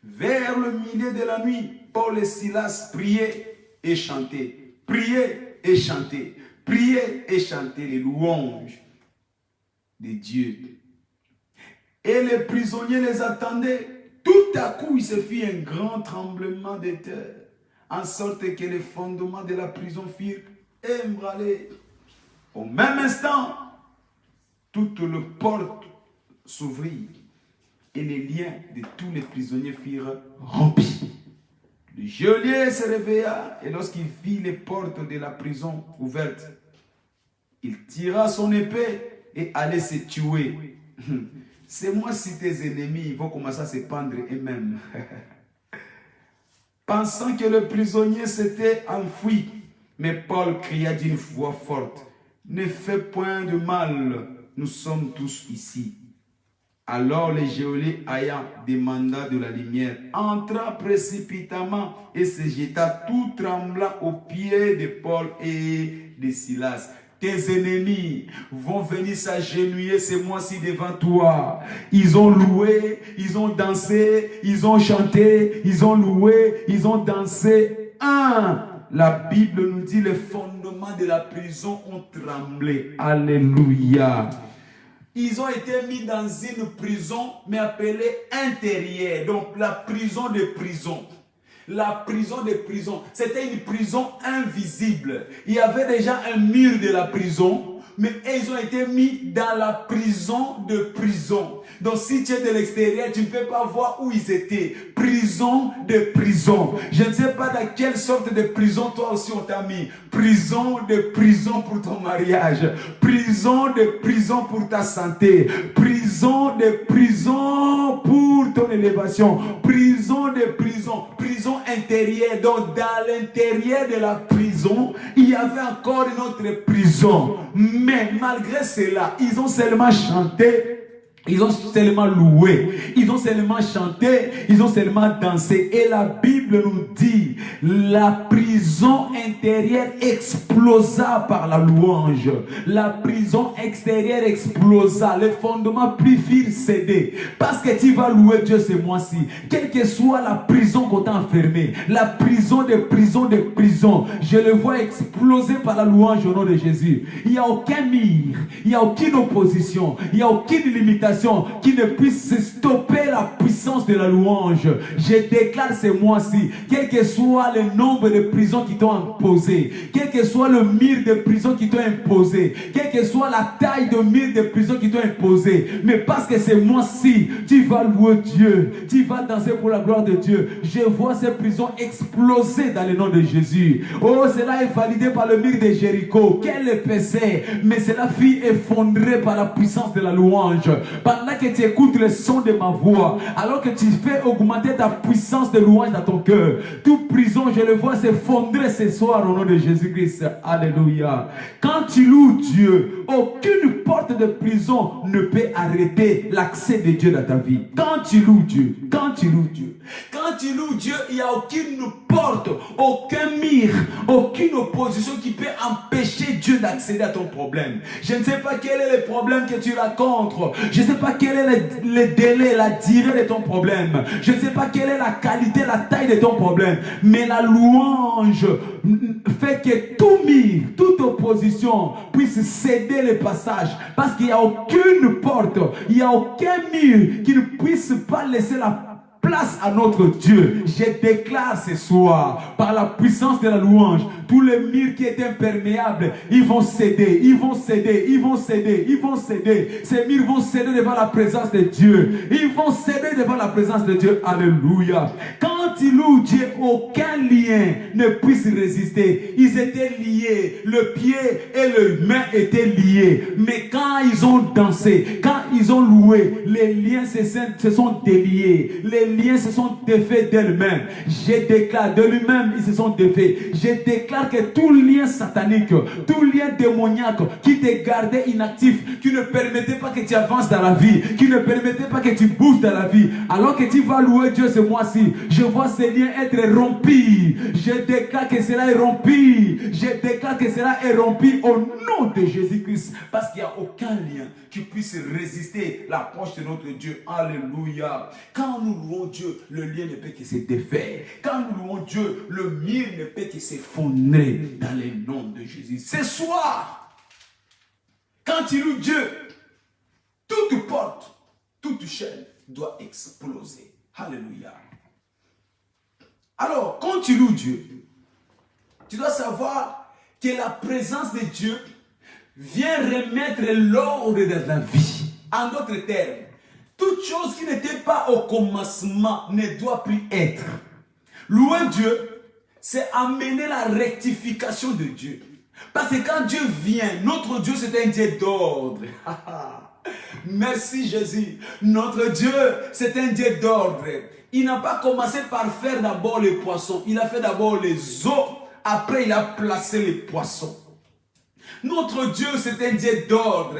Vers le milieu de la nuit, Paul et Silas priaient et chantaient, priaient et chantaient, priaient et chantaient les louanges de Dieu. Et les prisonniers les attendaient. Tout à coup, il se fit un grand tremblement de terre, en sorte que les fondements de la prison firent ébranler. Au même instant, toutes les portes s'ouvrirent et les liens de tous les prisonniers furent rompus. Le geôlier se réveilla et lorsqu'il vit les portes de la prison ouvertes, il tira son épée et allait se tuer. C'est moi si tes ennemis vont commencer à se pendre eux-mêmes. Pensant que le prisonnier s'était enfui, mais Paul cria d'une voix forte: ne fais point de mal, nous sommes tous ici. Alors le geôlier ayant demandé de la lumière entra précipitamment et se jeta tout tremblant aux pieds de Paul et de Silas. Tes ennemis vont venir s'agenouiller ce mois-ci devant toi. Ils ont loué, ils ont dansé, ils ont chanté, ils ont loué, ils ont dansé. La Bible nous dit les fondements de la prison ont tremblé. Alléluia. Ils ont été mis dans une prison, mais appelée intérieure. Donc la prison de prison. La prison de prison. C'était une prison invisible. Il y avait déjà un mur de la prison, mais ils ont été mis dans la prison de prison. Donc si tu es de l'extérieur, tu ne peux pas voir où ils étaient. Prison de prison. Je ne sais pas dans quelle sorte de prison toi aussi on t'a mis. Prison de prison pour ton mariage. Prison de prison pour ta santé. Prison de prison pour ton élévation. Prison de prison. Prison intérieure. Donc dans l'intérieur de la prison, il y avait encore une autre prison. Mais malgré cela, ils ont seulement chanté Ils ont seulement loué, ils ont seulement chanté, ils ont seulement dansé. Et la Bible nous dit, la prison intérieure explosa par la louange. La prison extérieure explosa, les fondements plus firent céder. Parce que tu vas louer Dieu ce mois-ci. Quelle que soit la prison qu'on t'a enfermée, la prison des prisons des prisons, je le vois exploser par la louange au nom de Jésus. Il n'y a aucun mur, il n'y a aucune opposition, il n'y a aucune limitation qui ne puisse stopper la puissance de la louange. Je déclare ce mois-ci, quel que soit le nombre de prisons qui t'ont imposé, quel que soit le mur de prison qui t'ont imposé, quelle que soit la taille de mur de prison qui t'ont imposé, mais parce que ce mois-ci, tu vas louer Dieu, tu vas danser pour la gloire de Dieu. Je vois ces prisons exploser dans le nom de Jésus. Oh, cela est validé par le mur de Jéricho. Quel épaisseur, mais cela fut effondré par la puissance de la louange. Pendant que tu écoutes le son de ma voix, alors que tu fais augmenter ta puissance de louange dans ton cœur, toute prison, je le vois s'effondrer ce soir au nom de Jésus-Christ. Alléluia. Quand tu loues Dieu, aucune porte de prison ne peut arrêter l'accès de Dieu dans ta vie. Quand tu loues Dieu, quand tu loues Dieu, quand tu loues Dieu, il n'y a aucune porte, aucun mur, aucune opposition qui peut empêcher Dieu d'accéder à ton problème. Je ne sais pas quel est le problème que tu rencontres. Je ne sais pas quel est le délai, la durée de ton problème. Je ne sais pas quelle est la qualité, la taille de ton problème. Mais la louange fait que tout mur, toute opposition puisse céder le passage. Parce qu'il n'y a aucune porte, il n'y a aucun mur qui ne puisse pas laisser la place à notre Dieu. Je déclare ce soir, par la puissance de la louange, tous les murs qui étaient imperméables, ils vont céder, ils vont céder, ils vont céder, ils vont céder. Ces murs vont céder devant la présence de Dieu. Ils vont céder devant la présence de Dieu. Alléluia. Quand ils louent Dieu, aucun lien ne puisse résister. Ils étaient liés. Le pied et le main étaient liés. Mais quand ils ont dansé, quand ils ont loué, les liens se sont déliés. Les liens se sont défaits d'elles-mêmes. Je déclare, de lui-même, ils se sont défaits. Je déclare que tout lien satanique, tout lien démoniaque qui te gardait inactif, qui ne permettait pas que tu avances dans la vie, qui ne permettait pas que tu bouges dans la vie, alors que tu vas louer Dieu ce mois-ci, je vois ces liens être rompus. Je déclare que cela est rompu. Je déclare que cela est rompu au nom de Jésus-Christ. Parce qu'il n'y a aucun lien qui puisse résister l'approche de notre Dieu. Alléluia. Quand nous louons Dieu, le lien ne peut que se défaire. Quand nous louons Dieu, le mur ne peut que s'effondrer dans le nom de Jésus. Ce soir, quand tu loues Dieu, toute porte, toute chaîne doit exploser. Alléluia. Alors, quand tu loues Dieu, tu dois savoir que la présence de Dieu vient remettre l'ordre dans la vie. En d'autres termes, toute chose qui n'était pas au commencement ne doit plus être. Louer Dieu, c'est amener la rectification de Dieu. Parce que quand Dieu vient, notre Dieu c'est un Dieu d'ordre. Merci Jésus. Notre Dieu c'est un Dieu d'ordre. Il n'a pas commencé par faire d'abord les poissons. Il a fait d'abord les eaux. Après il a placé les poissons. Notre Dieu c'est un Dieu d'ordre.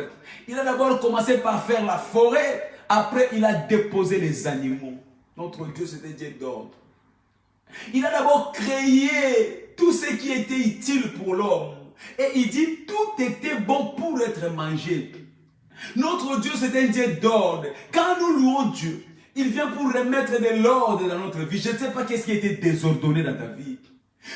Il a d'abord commencé par faire la forêt. Après il a déposé les animaux. Notre Dieu c'est un Dieu d'ordre. Il a d'abord créé tout ce qui était utile pour l'homme. Et il dit tout était bon pour être mangé. Notre Dieu c'est un Dieu d'ordre. Quand nous louons Dieu, il vient pour remettre de l'ordre dans notre vie. Je ne sais pas qu'est-ce qui a été désordonné dans ta vie.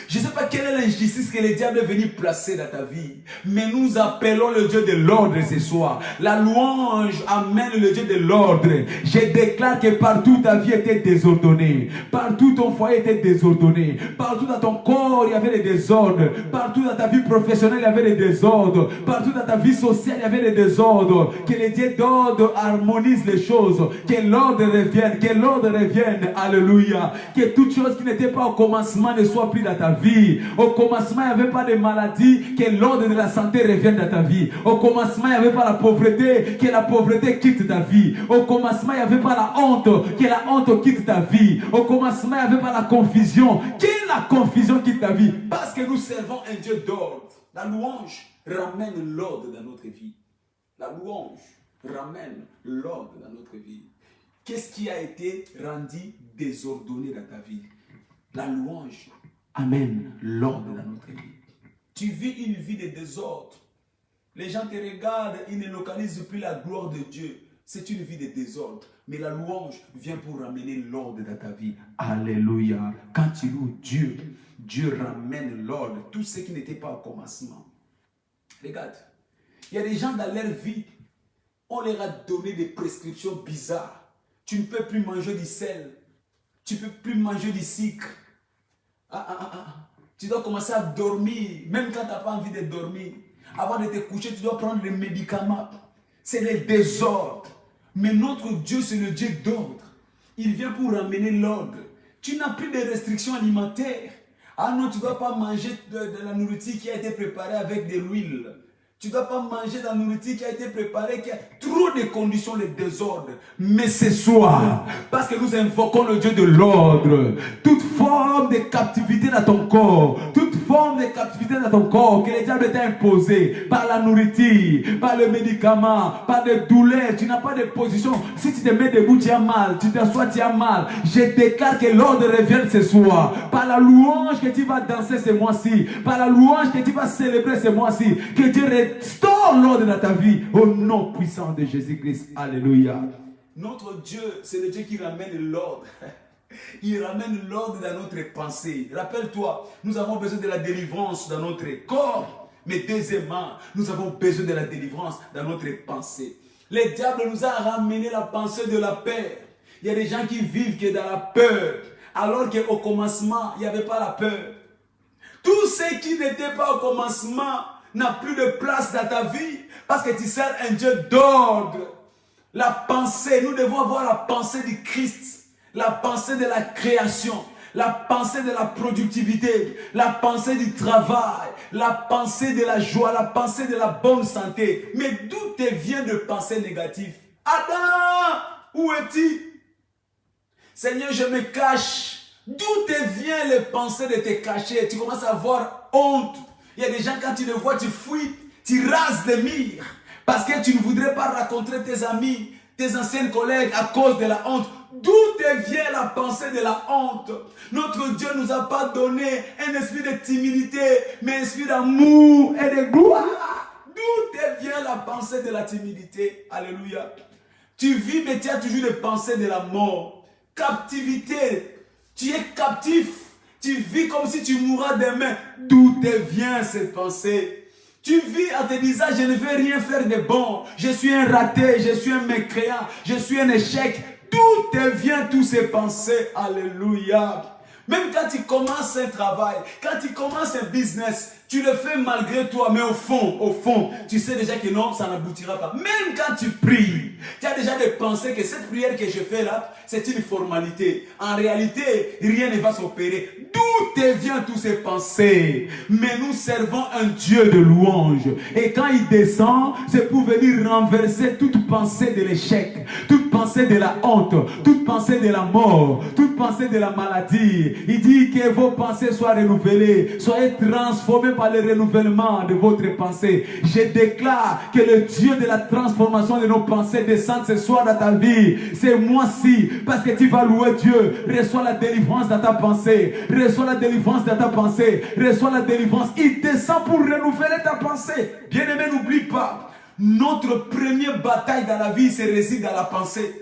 Je ne sais pas quelle est l'injustice que le diable est venu placer dans ta vie. Mais nous appelons le Dieu de l'ordre ce soir. La louange amène le Dieu de l'ordre. Je déclare que partout ta vie était désordonnée. Partout ton foyer était désordonné. Partout dans ton corps il y avait des désordres. Partout dans ta vie professionnelle il y avait des désordres. Partout dans ta vie sociale il y avait des désordres. Que le Dieu d'ordre harmonise les choses. Que l'ordre revienne. Que l'ordre revienne. Alléluia. Que toute chose qui n'était pas au commencement ne soit plus dans ta vie. Au commencement, il n'y avait pas de maladie, que l'ordre de la santé revienne dans ta vie. Au commencement, il n'y avait pas la pauvreté, que la pauvreté quitte ta vie. Au commencement, il n'y avait pas la honte, que la honte quitte ta vie. Au commencement, il n'y avait pas la confusion, que la confusion quitte ta vie. Parce que nous servons un Dieu d'ordre. La louange ramène l'ordre dans notre vie. La louange ramène l'ordre dans notre vie. Qu'est-ce qui a été rendu désordonné dans ta vie? La louange amène l'ordre dans notre vie. Tu vis une vie de désordre. Les gens te regardent, ils ne localisent plus la gloire de Dieu. C'est une vie de désordre. Mais la louange vient pour ramener l'ordre dans ta vie. Alléluia. Quand tu loues Dieu, Dieu ramène l'ordre. Tout ce qui n'était pas au commencement. Regarde, il y a des gens dans leur vie, on leur a donné des prescriptions bizarres. Tu ne peux plus manger du sel. Tu ne peux plus manger du sucre. Tu dois commencer à dormir, même quand tu n'as pas envie de dormir. Avant de te coucher, tu dois prendre les médicaments. C'est le désordre. Mais notre Dieu, c'est le Dieu d'ordre. Il vient pour ramener l'ordre. Tu n'as plus de restrictions alimentaires. Ah non, tu ne dois pas manger de la nourriture qui a été préparée avec de l'huile. Tu ne dois pas manger de la nourriture qui a été préparée, qui a trop de conditions, le désordre. Mais ce soir, parce que nous invoquons le Dieu de l'ordre, toute forme de captivité dans ton corps, toute forme de captivité dans ton corps que le diable t'a imposé par la nourriture, par le médicament, par des douleurs, tu n'as pas de position. Si tu te mets debout, tu as mal. Tu t'assois, tu as mal. Je déclare que l'ordre revienne ce soir. Par la louange que tu vas danser ce mois-ci, par la louange que tu vas célébrer ce mois-ci, que Dieu restaure l'ordre dans ta vie au nom puissant de Jésus-Christ. Alléluia. Notre Dieu, c'est le Dieu qui ramène l'ordre. Il ramène l'ordre dans notre pensée. Rappelle-toi, nous avons besoin de la délivrance dans notre corps. Mais deuxièmement, nous avons besoin de la délivrance dans notre pensée. Le diable nous a ramené la pensée de la peur. Il y a des gens qui vivent que dans la peur, alors qu'au commencement, il n'y avait pas la peur. Tout ce qui n'était pas au commencement n'a plus de place dans ta vie parce que tu sers un Dieu d'ordre. La pensée, nous devons avoir la pensée du Christ, la pensée de la création, la pensée de la productivité, la pensée du travail, la pensée de la joie, la pensée de la bonne santé. Mais d'où te vient de pensées négatives? Adam, où es-tu? Seigneur, je me cache. D'où te viennent les pensées de te cacher? Tu commences à avoir honte. Il y a des gens, quand tu les vois, tu fuis, tu rases les murs. Parce que tu ne voudrais pas rencontrer tes amis, tes anciens collègues à cause de la honte. D'où te vient la pensée de la honte? Notre Dieu ne nous a pas donné un esprit de timidité, mais un esprit d'amour et de gloire. D'où te vient la pensée de la timidité? Alléluia. Tu vis, mais tu as toujours des pensées de la mort. Captivité. Tu es captif. Tu vis comme si tu mourras demain. D'où te vient cette pensée? Tu vis en te disant, je ne vais rien faire de bon. Je suis un raté, je suis un mécréant, je suis un échec. D'où te viennent toutes ces pensées? Alléluia. Même quand tu commences un travail, quand tu commences un business, tu le fais malgré toi, mais au fond, tu sais déjà que non, ça n'aboutira pas. Même quand tu pries, tu as déjà des pensées que cette prière que je fais là, c'est une formalité. En réalité, rien ne va s'opérer. D'où te viennent toutes ces pensées? Mais nous servons un Dieu de louange. Et quand il descend, c'est pour venir renverser toute pensée de l'échec, toute pensée de la honte, toute pensée de la mort, toute pensée de la maladie. Il dit que vos pensées soient renouvelées, soyez transformées par le renouvellement de votre pensée. Je déclare que le Dieu de la transformation de nos pensées descende ce soir dans ta vie. C'est moi-ci, parce que tu vas louer Dieu. Reçois la délivrance dans ta pensée. Reçois la délivrance dans ta pensée. Reçois la délivrance. Il descend pour renouveler ta pensée. Bien-aimé, n'oublie pas, notre première bataille dans la vie se réside dans la pensée.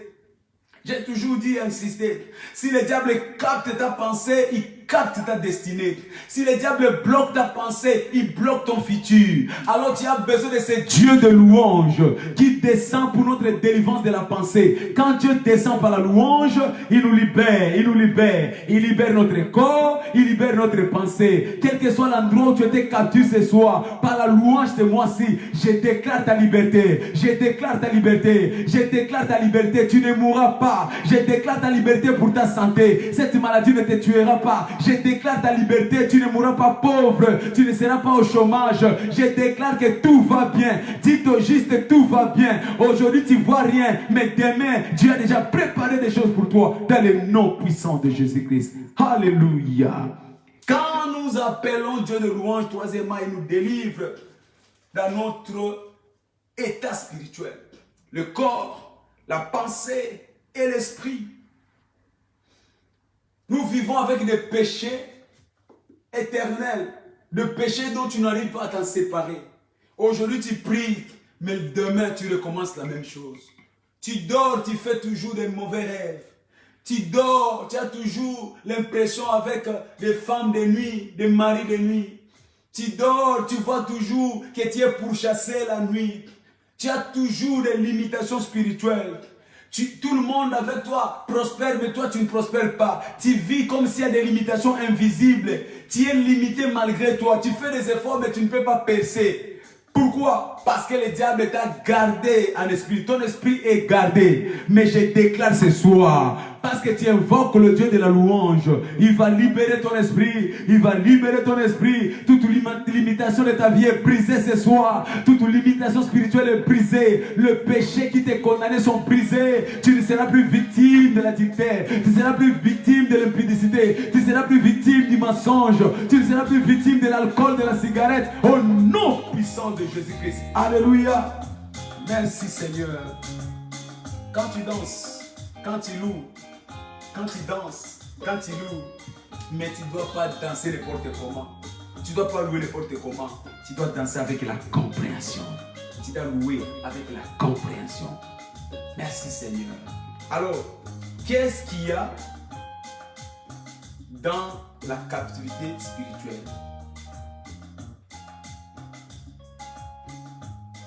J'ai toujours dit et insisté, si le diable capte ta pensée, il capte ta destinée. Si le diable bloque ta pensée, il bloque ton futur. Alors tu as besoin de ce Dieu de louange qui descend pour notre délivrance de la pensée. Quand Dieu descend par la louange, il nous libère, il nous libère. Il libère notre corps, il libère notre pensée. Quel que soit l'endroit où tu étais captif ce soir, par la louange de moi-ci, je déclare ta liberté. Je déclare ta liberté. Je déclare ta liberté. Tu ne mourras pas. Je déclare ta liberté pour ta santé. Cette maladie ne te tuera pas. Je déclare ta liberté. Tu ne mourras pas pauvre. Tu ne seras pas au chômage. Je déclare que tout va bien. Dites au juste, tout va bien. Aujourd'hui, tu ne vois rien. Mais demain, Dieu a déjà préparé des choses pour toi. Dans le nom puissant de Jésus-Christ. Alléluia. Quand nous appelons Dieu de louange, troisièmement, il nous délivre dans notre état spirituel. le corps, la pensée et l'esprit. Nous vivons avec des péchés éternels, des péchés dont tu n'arrives pas à t'en séparer. Aujourd'hui, tu pries, mais demain, tu recommences la même chose. Tu dors, tu fais toujours des mauvais rêves. Tu dors, tu as toujours l'impression avec des femmes de nuit, des maris de nuit. Tu dors, tu vois toujours que tu es pourchassé la nuit. Tu as toujours des limitations spirituelles. Tout le monde avec toi prospère, mais toi tu ne prospères pas. Tu vis comme s'il y a des limitations invisibles. Tu es limité malgré toi. Tu fais des efforts, mais tu ne peux pas percer. Pourquoi? Parce que le diable t'a gardé en esprit. Ton esprit est gardé. Mais je déclare ce soir, parce que tu invoques le Dieu de la louange, il va libérer ton esprit. Il va libérer ton esprit. Toute limitation de ta vie est brisée ce soir. Toute limitation spirituelle est brisée. Le péché qui t'est condamné sont brisés. Tu ne seras plus victime de l'adultère. Tu ne seras plus victime de l'impudicité. Tu ne seras plus victime du mensonge. Tu ne seras plus victime de l'alcool, de la cigarette. Au nom puissant de Jésus-Christ. Alléluia. Merci Seigneur. Quand tu danses, quand tu loues, quand tu danses, quand tu loues, mais tu ne dois pas danser n'importe comment. Tu ne dois pas louer n'importe comment. Tu dois danser avec la compréhension. Tu dois louer avec la compréhension. Merci Seigneur. Alors, qu'est-ce qu'il y a dans la captivité spirituelle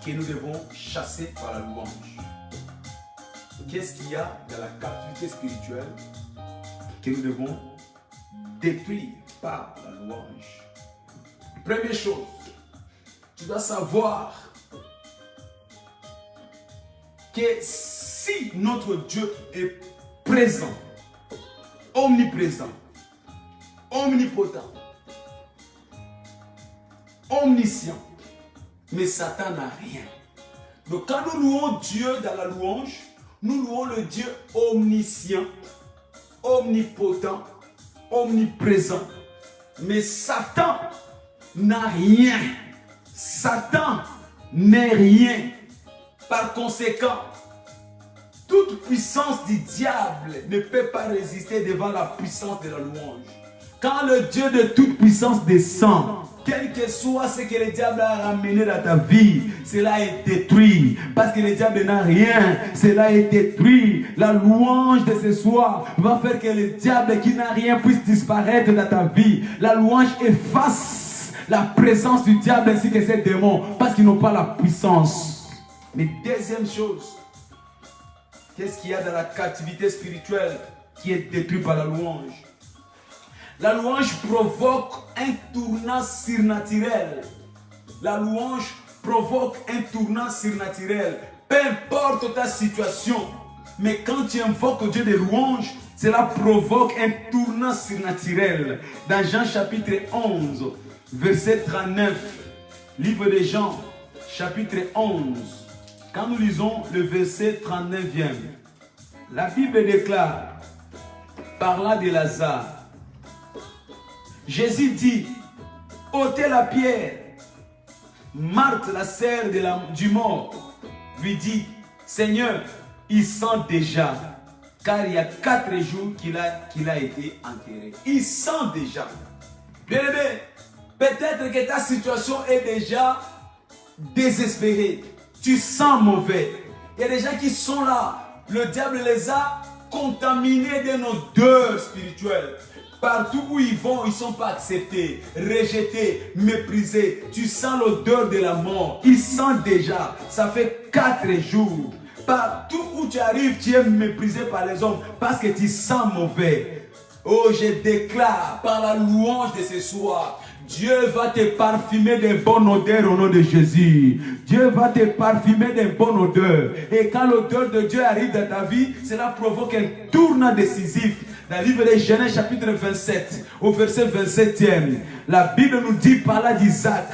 que nous devons chasser par la louange? Qu'est-ce qu'il y a dans la captivité spirituelle que nous devons détruire par la louange? Première chose, tu dois savoir que si notre Dieu est présent, omniprésent, omnipotent, omniscient, mais Satan n'a rien. Donc quand nous louons Dieu dans la louange, nous louons le Dieu omniscient, omnipotent, omniprésent. Mais Satan n'a rien. Satan n'est rien. Par conséquent, toute puissance du diable ne peut pas résister devant la puissance de la louange. Quand le Dieu de toute puissance descend, quel que soit ce que le diable a ramené dans ta vie, cela est détruit. Parce que le diable n'a rien, cela est détruit. La louange de ce soir va faire que le diable qui n'a rien puisse disparaître dans ta vie. La louange efface la présence du diable ainsi que ses démons, parce qu'ils n'ont pas la puissance. Mais deuxième chose, qu'est-ce qu'il y a dans la captivité spirituelle qui est détruite par la louange? La louange provoque un tournant surnaturel. La louange provoque un tournant surnaturel. Peu importe ta situation, mais quand tu invoques Dieu de louange, cela provoque un tournant surnaturel. Dans Jean chapitre 11, verset 39, livre de Jean, chapitre 11, quand nous lisons le verset 39e, la Bible déclare, parlant de Lazare, Jésus dit, ôtez la pierre. Marthe, la sœur du mort, lui dit, Seigneur, il sent déjà, car il y a 4 jours qu'il a été enterré. Il sent déjà. Bien-aimé, peut-être que ta situation est déjà désespérée. Tu sens mauvais. Il y a des gens qui sont là. Le diable les a contaminés d'une odeur spirituelle. Partout où ils vont, ils ne sont pas acceptés, rejetés, méprisés. Tu sens l'odeur de la mort. Ils sentent déjà. Ça fait 4 jours. Partout où tu arrives, tu es méprisé par les hommes parce que tu sens mauvais. Oh, je déclare par la louange de ce soir, Dieu va te parfumer de bonnes odeurs au nom de Jésus. Dieu va te parfumer de bonnes odeurs. Et quand l'odeur de Dieu arrive dans ta vie, cela provoque un tournant décisif. Dans le livre de Genèse chapitre 27, au verset 27e, la Bible nous dit par là d'Isaac.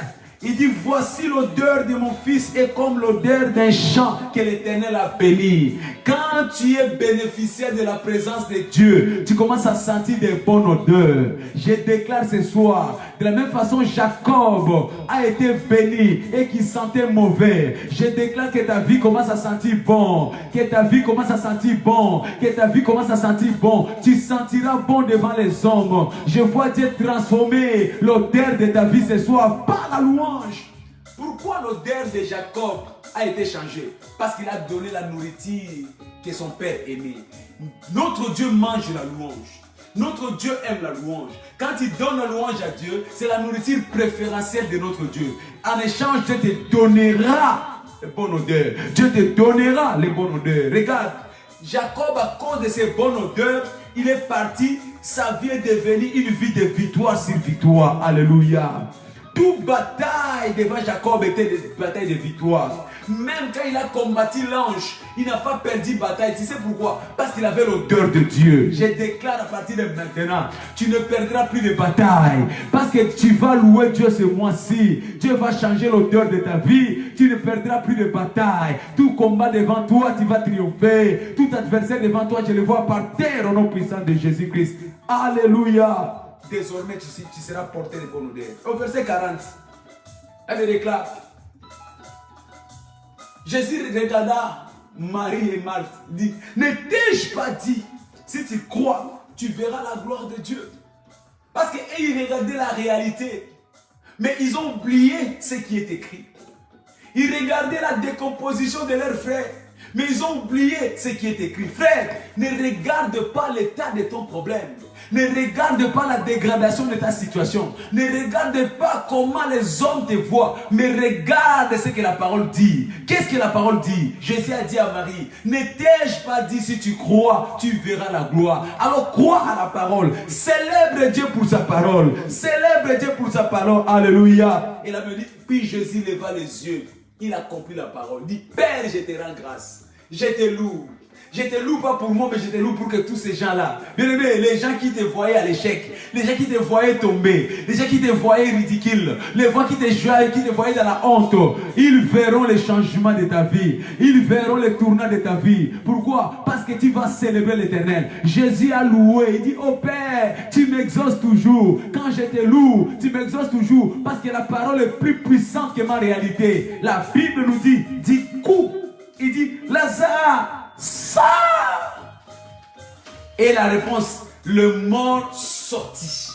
Il dit, voici l'odeur de mon fils est comme l'odeur d'un champ que l'Éternel a béni. Quand tu es bénéficiaire de la présence de Dieu, tu commences à sentir des bonnes odeurs. Je déclare ce soir, de la même façon Jacob a été béni et qui sentait mauvais. Je déclare que ta vie commence à sentir bon, que ta vie commence à sentir bon, que ta vie commence à sentir bon. Tu sentiras bon devant les hommes. Je vois Dieu transformer l'odeur de ta vie ce soir par la louange. Pourquoi l'odeur de Jacob a été changée? Parce qu'il a donné la nourriture que son père aimait. Notre Dieu mange la louange. Notre Dieu aime la louange. Quand il donne la louange à Dieu, c'est la nourriture préférentielle de notre Dieu. En échange, Dieu te donnera les bonnes odeurs. Dieu te donnera les bonnes odeurs. Regarde, Jacob, à cause de ses bonnes odeurs, il est parti. Sa vie est devenue une vie de victoire sur victoire. Alléluia. Toute bataille devant Jacob était des batailles de victoire. Même quand il a combattu l'ange, il n'a pas perdu bataille. Tu sais pourquoi? Parce qu'il avait l'odeur de Dieu. Je déclare à partir de maintenant, tu ne perdras plus de bataille. Parce que tu vas louer Dieu ce mois-ci. Dieu va changer l'odeur de ta vie. Tu ne perdras plus de bataille. Tout combat devant toi, tu vas triompher. Tout adversaire devant toi, je le vois par terre au nom puissant de Jésus-Christ. Alléluia. Désormais, tu seras porté de bonne odeur. Au verset 40, elle déclare, Jésus regarda Marie et Marthe, dit, ne t'ai-je pas dit, si tu crois, tu verras la gloire de Dieu. Parce qu'ils regardaient la réalité, mais ils ont oublié ce qui est écrit. Ils regardaient la décomposition de leurs frères, mais ils ont oublié ce qui est écrit. Frère, ne regarde pas l'état de ton problème. Ne regarde pas la dégradation de ta situation. Ne regarde pas comment les hommes te voient. Mais regarde ce que la parole dit. Qu'est-ce que la parole dit? Jésus a dit à Marie, ne t'ai-je pas dit, si tu crois, tu verras la gloire. Alors crois à la parole. Célèbre Dieu pour sa parole. Célèbre Dieu pour sa parole. Alléluia. Et là me dit, puis Jésus leva les yeux. Il a compris la parole. Il dit, Père, je te rends grâce. Je te loue. Je te loue pas pour moi, mais je te loue pour que tous ces gens-là, bien aimé, les gens qui te voyaient à l'échec, les gens qui te voyaient tomber, les gens qui te voyaient ridicule, les gens qui te voyaient dans la honte, ils verront les changements de ta vie. Ils verront les tournants de ta vie. Pourquoi? Parce que tu vas célébrer l'Éternel. Jésus a loué. Il dit, oh Père, tu m'exauces toujours. Quand je te loue, tu m'exauces toujours. Parce que la parole est plus puissante que ma réalité. La Bible nous dit, coup. Il dit, Lazare, ça! Et la réponse, le mort sortit.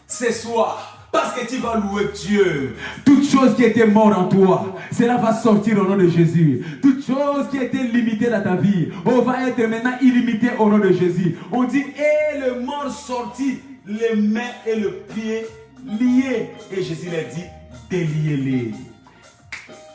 Ce soir, parce que tu vas louer Dieu. Toute chose qui était morte en toi, cela va sortir au nom de Jésus. Toute chose qui était limitée dans ta vie, on va être maintenant illimité au nom de Jésus. On dit, et le mort sortit, les mains et le pied liés. Et Jésus leur dit, déliez-les.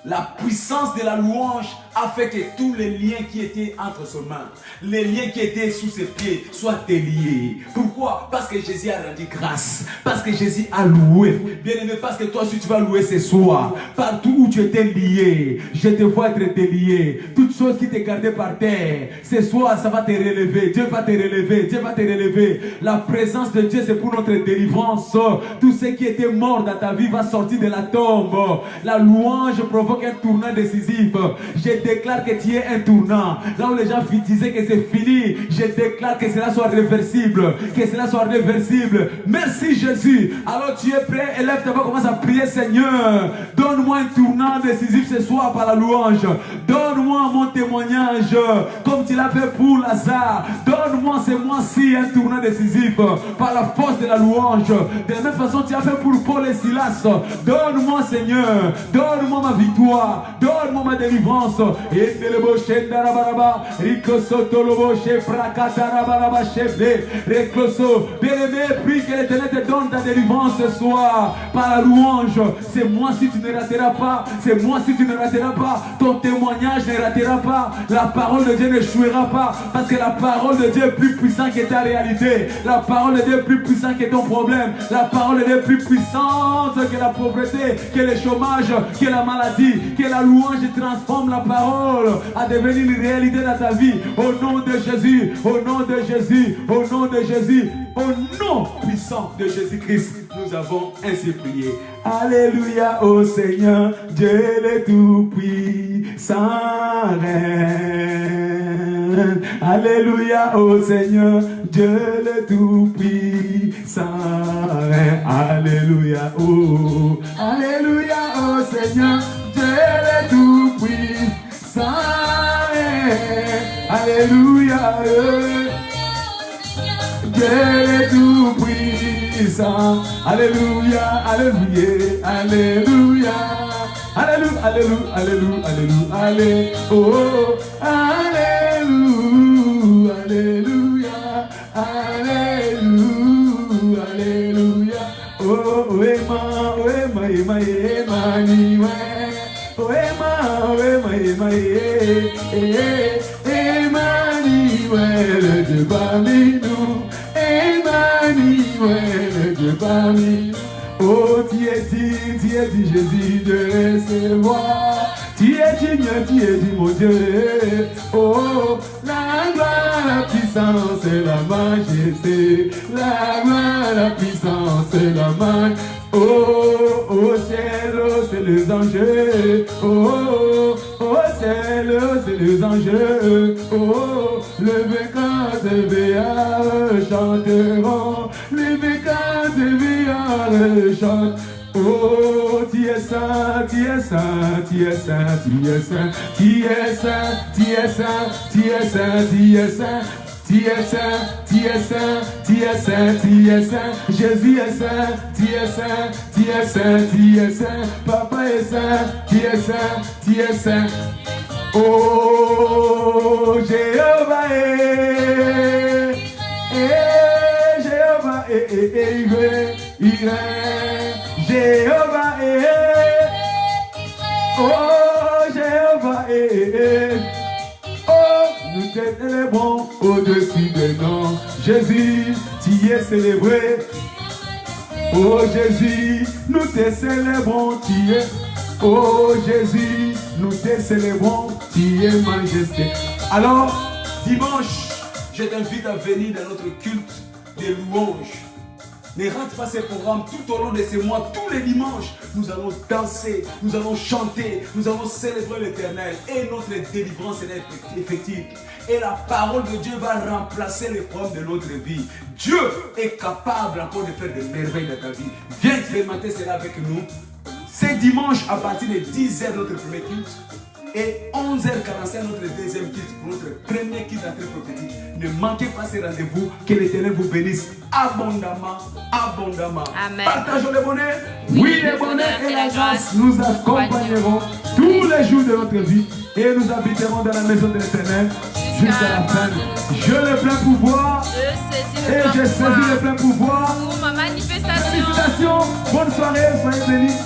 La puissance de la louange a fait que tous les liens qui étaient entre ses mains, les liens qui étaient sous ses pieds, soient déliés. Pourquoi? Parce que Jésus a rendu grâce. Parce que Jésus a loué. Bien aimé, parce que toi aussi tu vas louer ce soir. Partout où tu étais lié, je te vois être délié. Toute chose qui te gardait par terre, ce soir ça va te relever. Dieu va te relever. Dieu va te relever. La présence de Dieu, c'est pour notre délivrance. Tout ce qui était mort dans ta vie va sortir de la tombe. La louange provoque un tournant décisif. Je déclare que tu es un tournant. Là où les gens disaient que c'est fini, je déclare que cela soit réversible. Que cela soit réversible. Merci Jésus. Alors tu es prêt? Élève ta voix, commence à prier. Seigneur, donne-moi un tournant décisif ce soir par la louange. Donne-moi mon témoignage comme tu l'as fait pour Lazare. Donne-moi ce mois-ci un tournant décisif par la force de la louange. De la même façon tu as fait pour Paul et Silas. Donne-moi Seigneur, donne-moi ma victoire, donne-moi ma délivrance. Et le boucher d'Arabaraba, Ricoso Toloboshe, Fracatarabaraba, chef de Recloso. Bien-aimé, prie que l'Éternel te donne ta délivrance ce soir par la louange. C'est moi si tu ne rateras pas, c'est moi si tu ne rateras pas. Ton témoignage ne ratera pas. La parole de Dieu n'échouera pas. Parce que la parole de Dieu est plus puissante que ta réalité. La parole de Dieu est plus puissante que ton problème. La parole de Dieu est plus puissante que la pauvreté, que le chômage, que la maladie, que la louange transforme la parole parole à devenir une réalité dans ta vie. Au nom de Jésus, au nom de Jésus, au nom de Jésus, au nom puissant de Jésus-Christ, nous avons ainsi prié. Alléluia au Seigneur, Dieu le Tout-Puissant règne. Alléluia au Seigneur, Dieu le Tout-Puissant règne. Alléluia au Seigneur, Dieu le Tout-Puissant règne. Alléluia, Dieu le Tout-Puissant. Alléluia, alléluia, alléluia. Alléluia, alléluia, alléluia, alléluia, alléluia, oh, alléluia, alléluia, alléluia, alléluia, oh, Emmanuel, Dieu parmi nous, Emmanuel, Dieu parmi nous. Oh, tu es dit Jésus de recevoir. Tu es dit mon Dieu. Oh, la gloire, la puissance et la majesté. La gloire, la puissance et la majesté. Oh, au ciel, c'est les anges. Oh, au ciel, c'est les anges. Oh, le vainqueur de Béar chanteront. Les vainqueurs de Béar chantent. Oh, tu es saint, tu es saint, tu es saint, tu es saint, tu es saint, tu es saint, tu es saint, tu es saint. Tu es saint, tu es saint, tu es saint, tu es saint. Jésus est saint, tu es saint, tu es saint, tu es saint. Papa est saint, tu es saint, tu es saint. Oh, Jéhovah est, Jéhovah est, Jéhovah est, oh, Jéhovah est. Oh, nous te célébrons au-dessus des noms. Jésus, tu es célébré. Oh Jésus, nous te célébrons, tu es. Oh Jésus, nous te célébrons, tu es majesté. Alors, dimanche, je t'invite à venir dans notre culte des louanges. Ne rate pas ces programmes tout au long de ces mois. Tous les dimanches, nous allons danser, nous allons chanter, nous allons célébrer l'Éternel. Et notre délivrance est effective. Et la parole de Dieu va remplacer les problèmes de notre vie. Dieu est capable encore de faire des merveilles dans ta vie. Viens expérimenter cela avec nous. C'est dimanche à partir de 10h notre premier culte. Et 11h45 notre deuxième culte pour notre premier culte d'entrée prophétique. Ne manquez pas ces rendez-vous. Que l'Éternel vous bénisse abondamment, abondamment. Amen. Partageons le bonheur. Oui, le bonheur et la grâce nous accompagneront tous les jours de notre vie. Et nous habiterons dans la maison de l'Éternel jusqu'à la fin. Je le plein pouvoir. Et je saisis le plein pouvoir. Pour ma manifestation. Félicitations. Bonne soirée. Soyez bénis.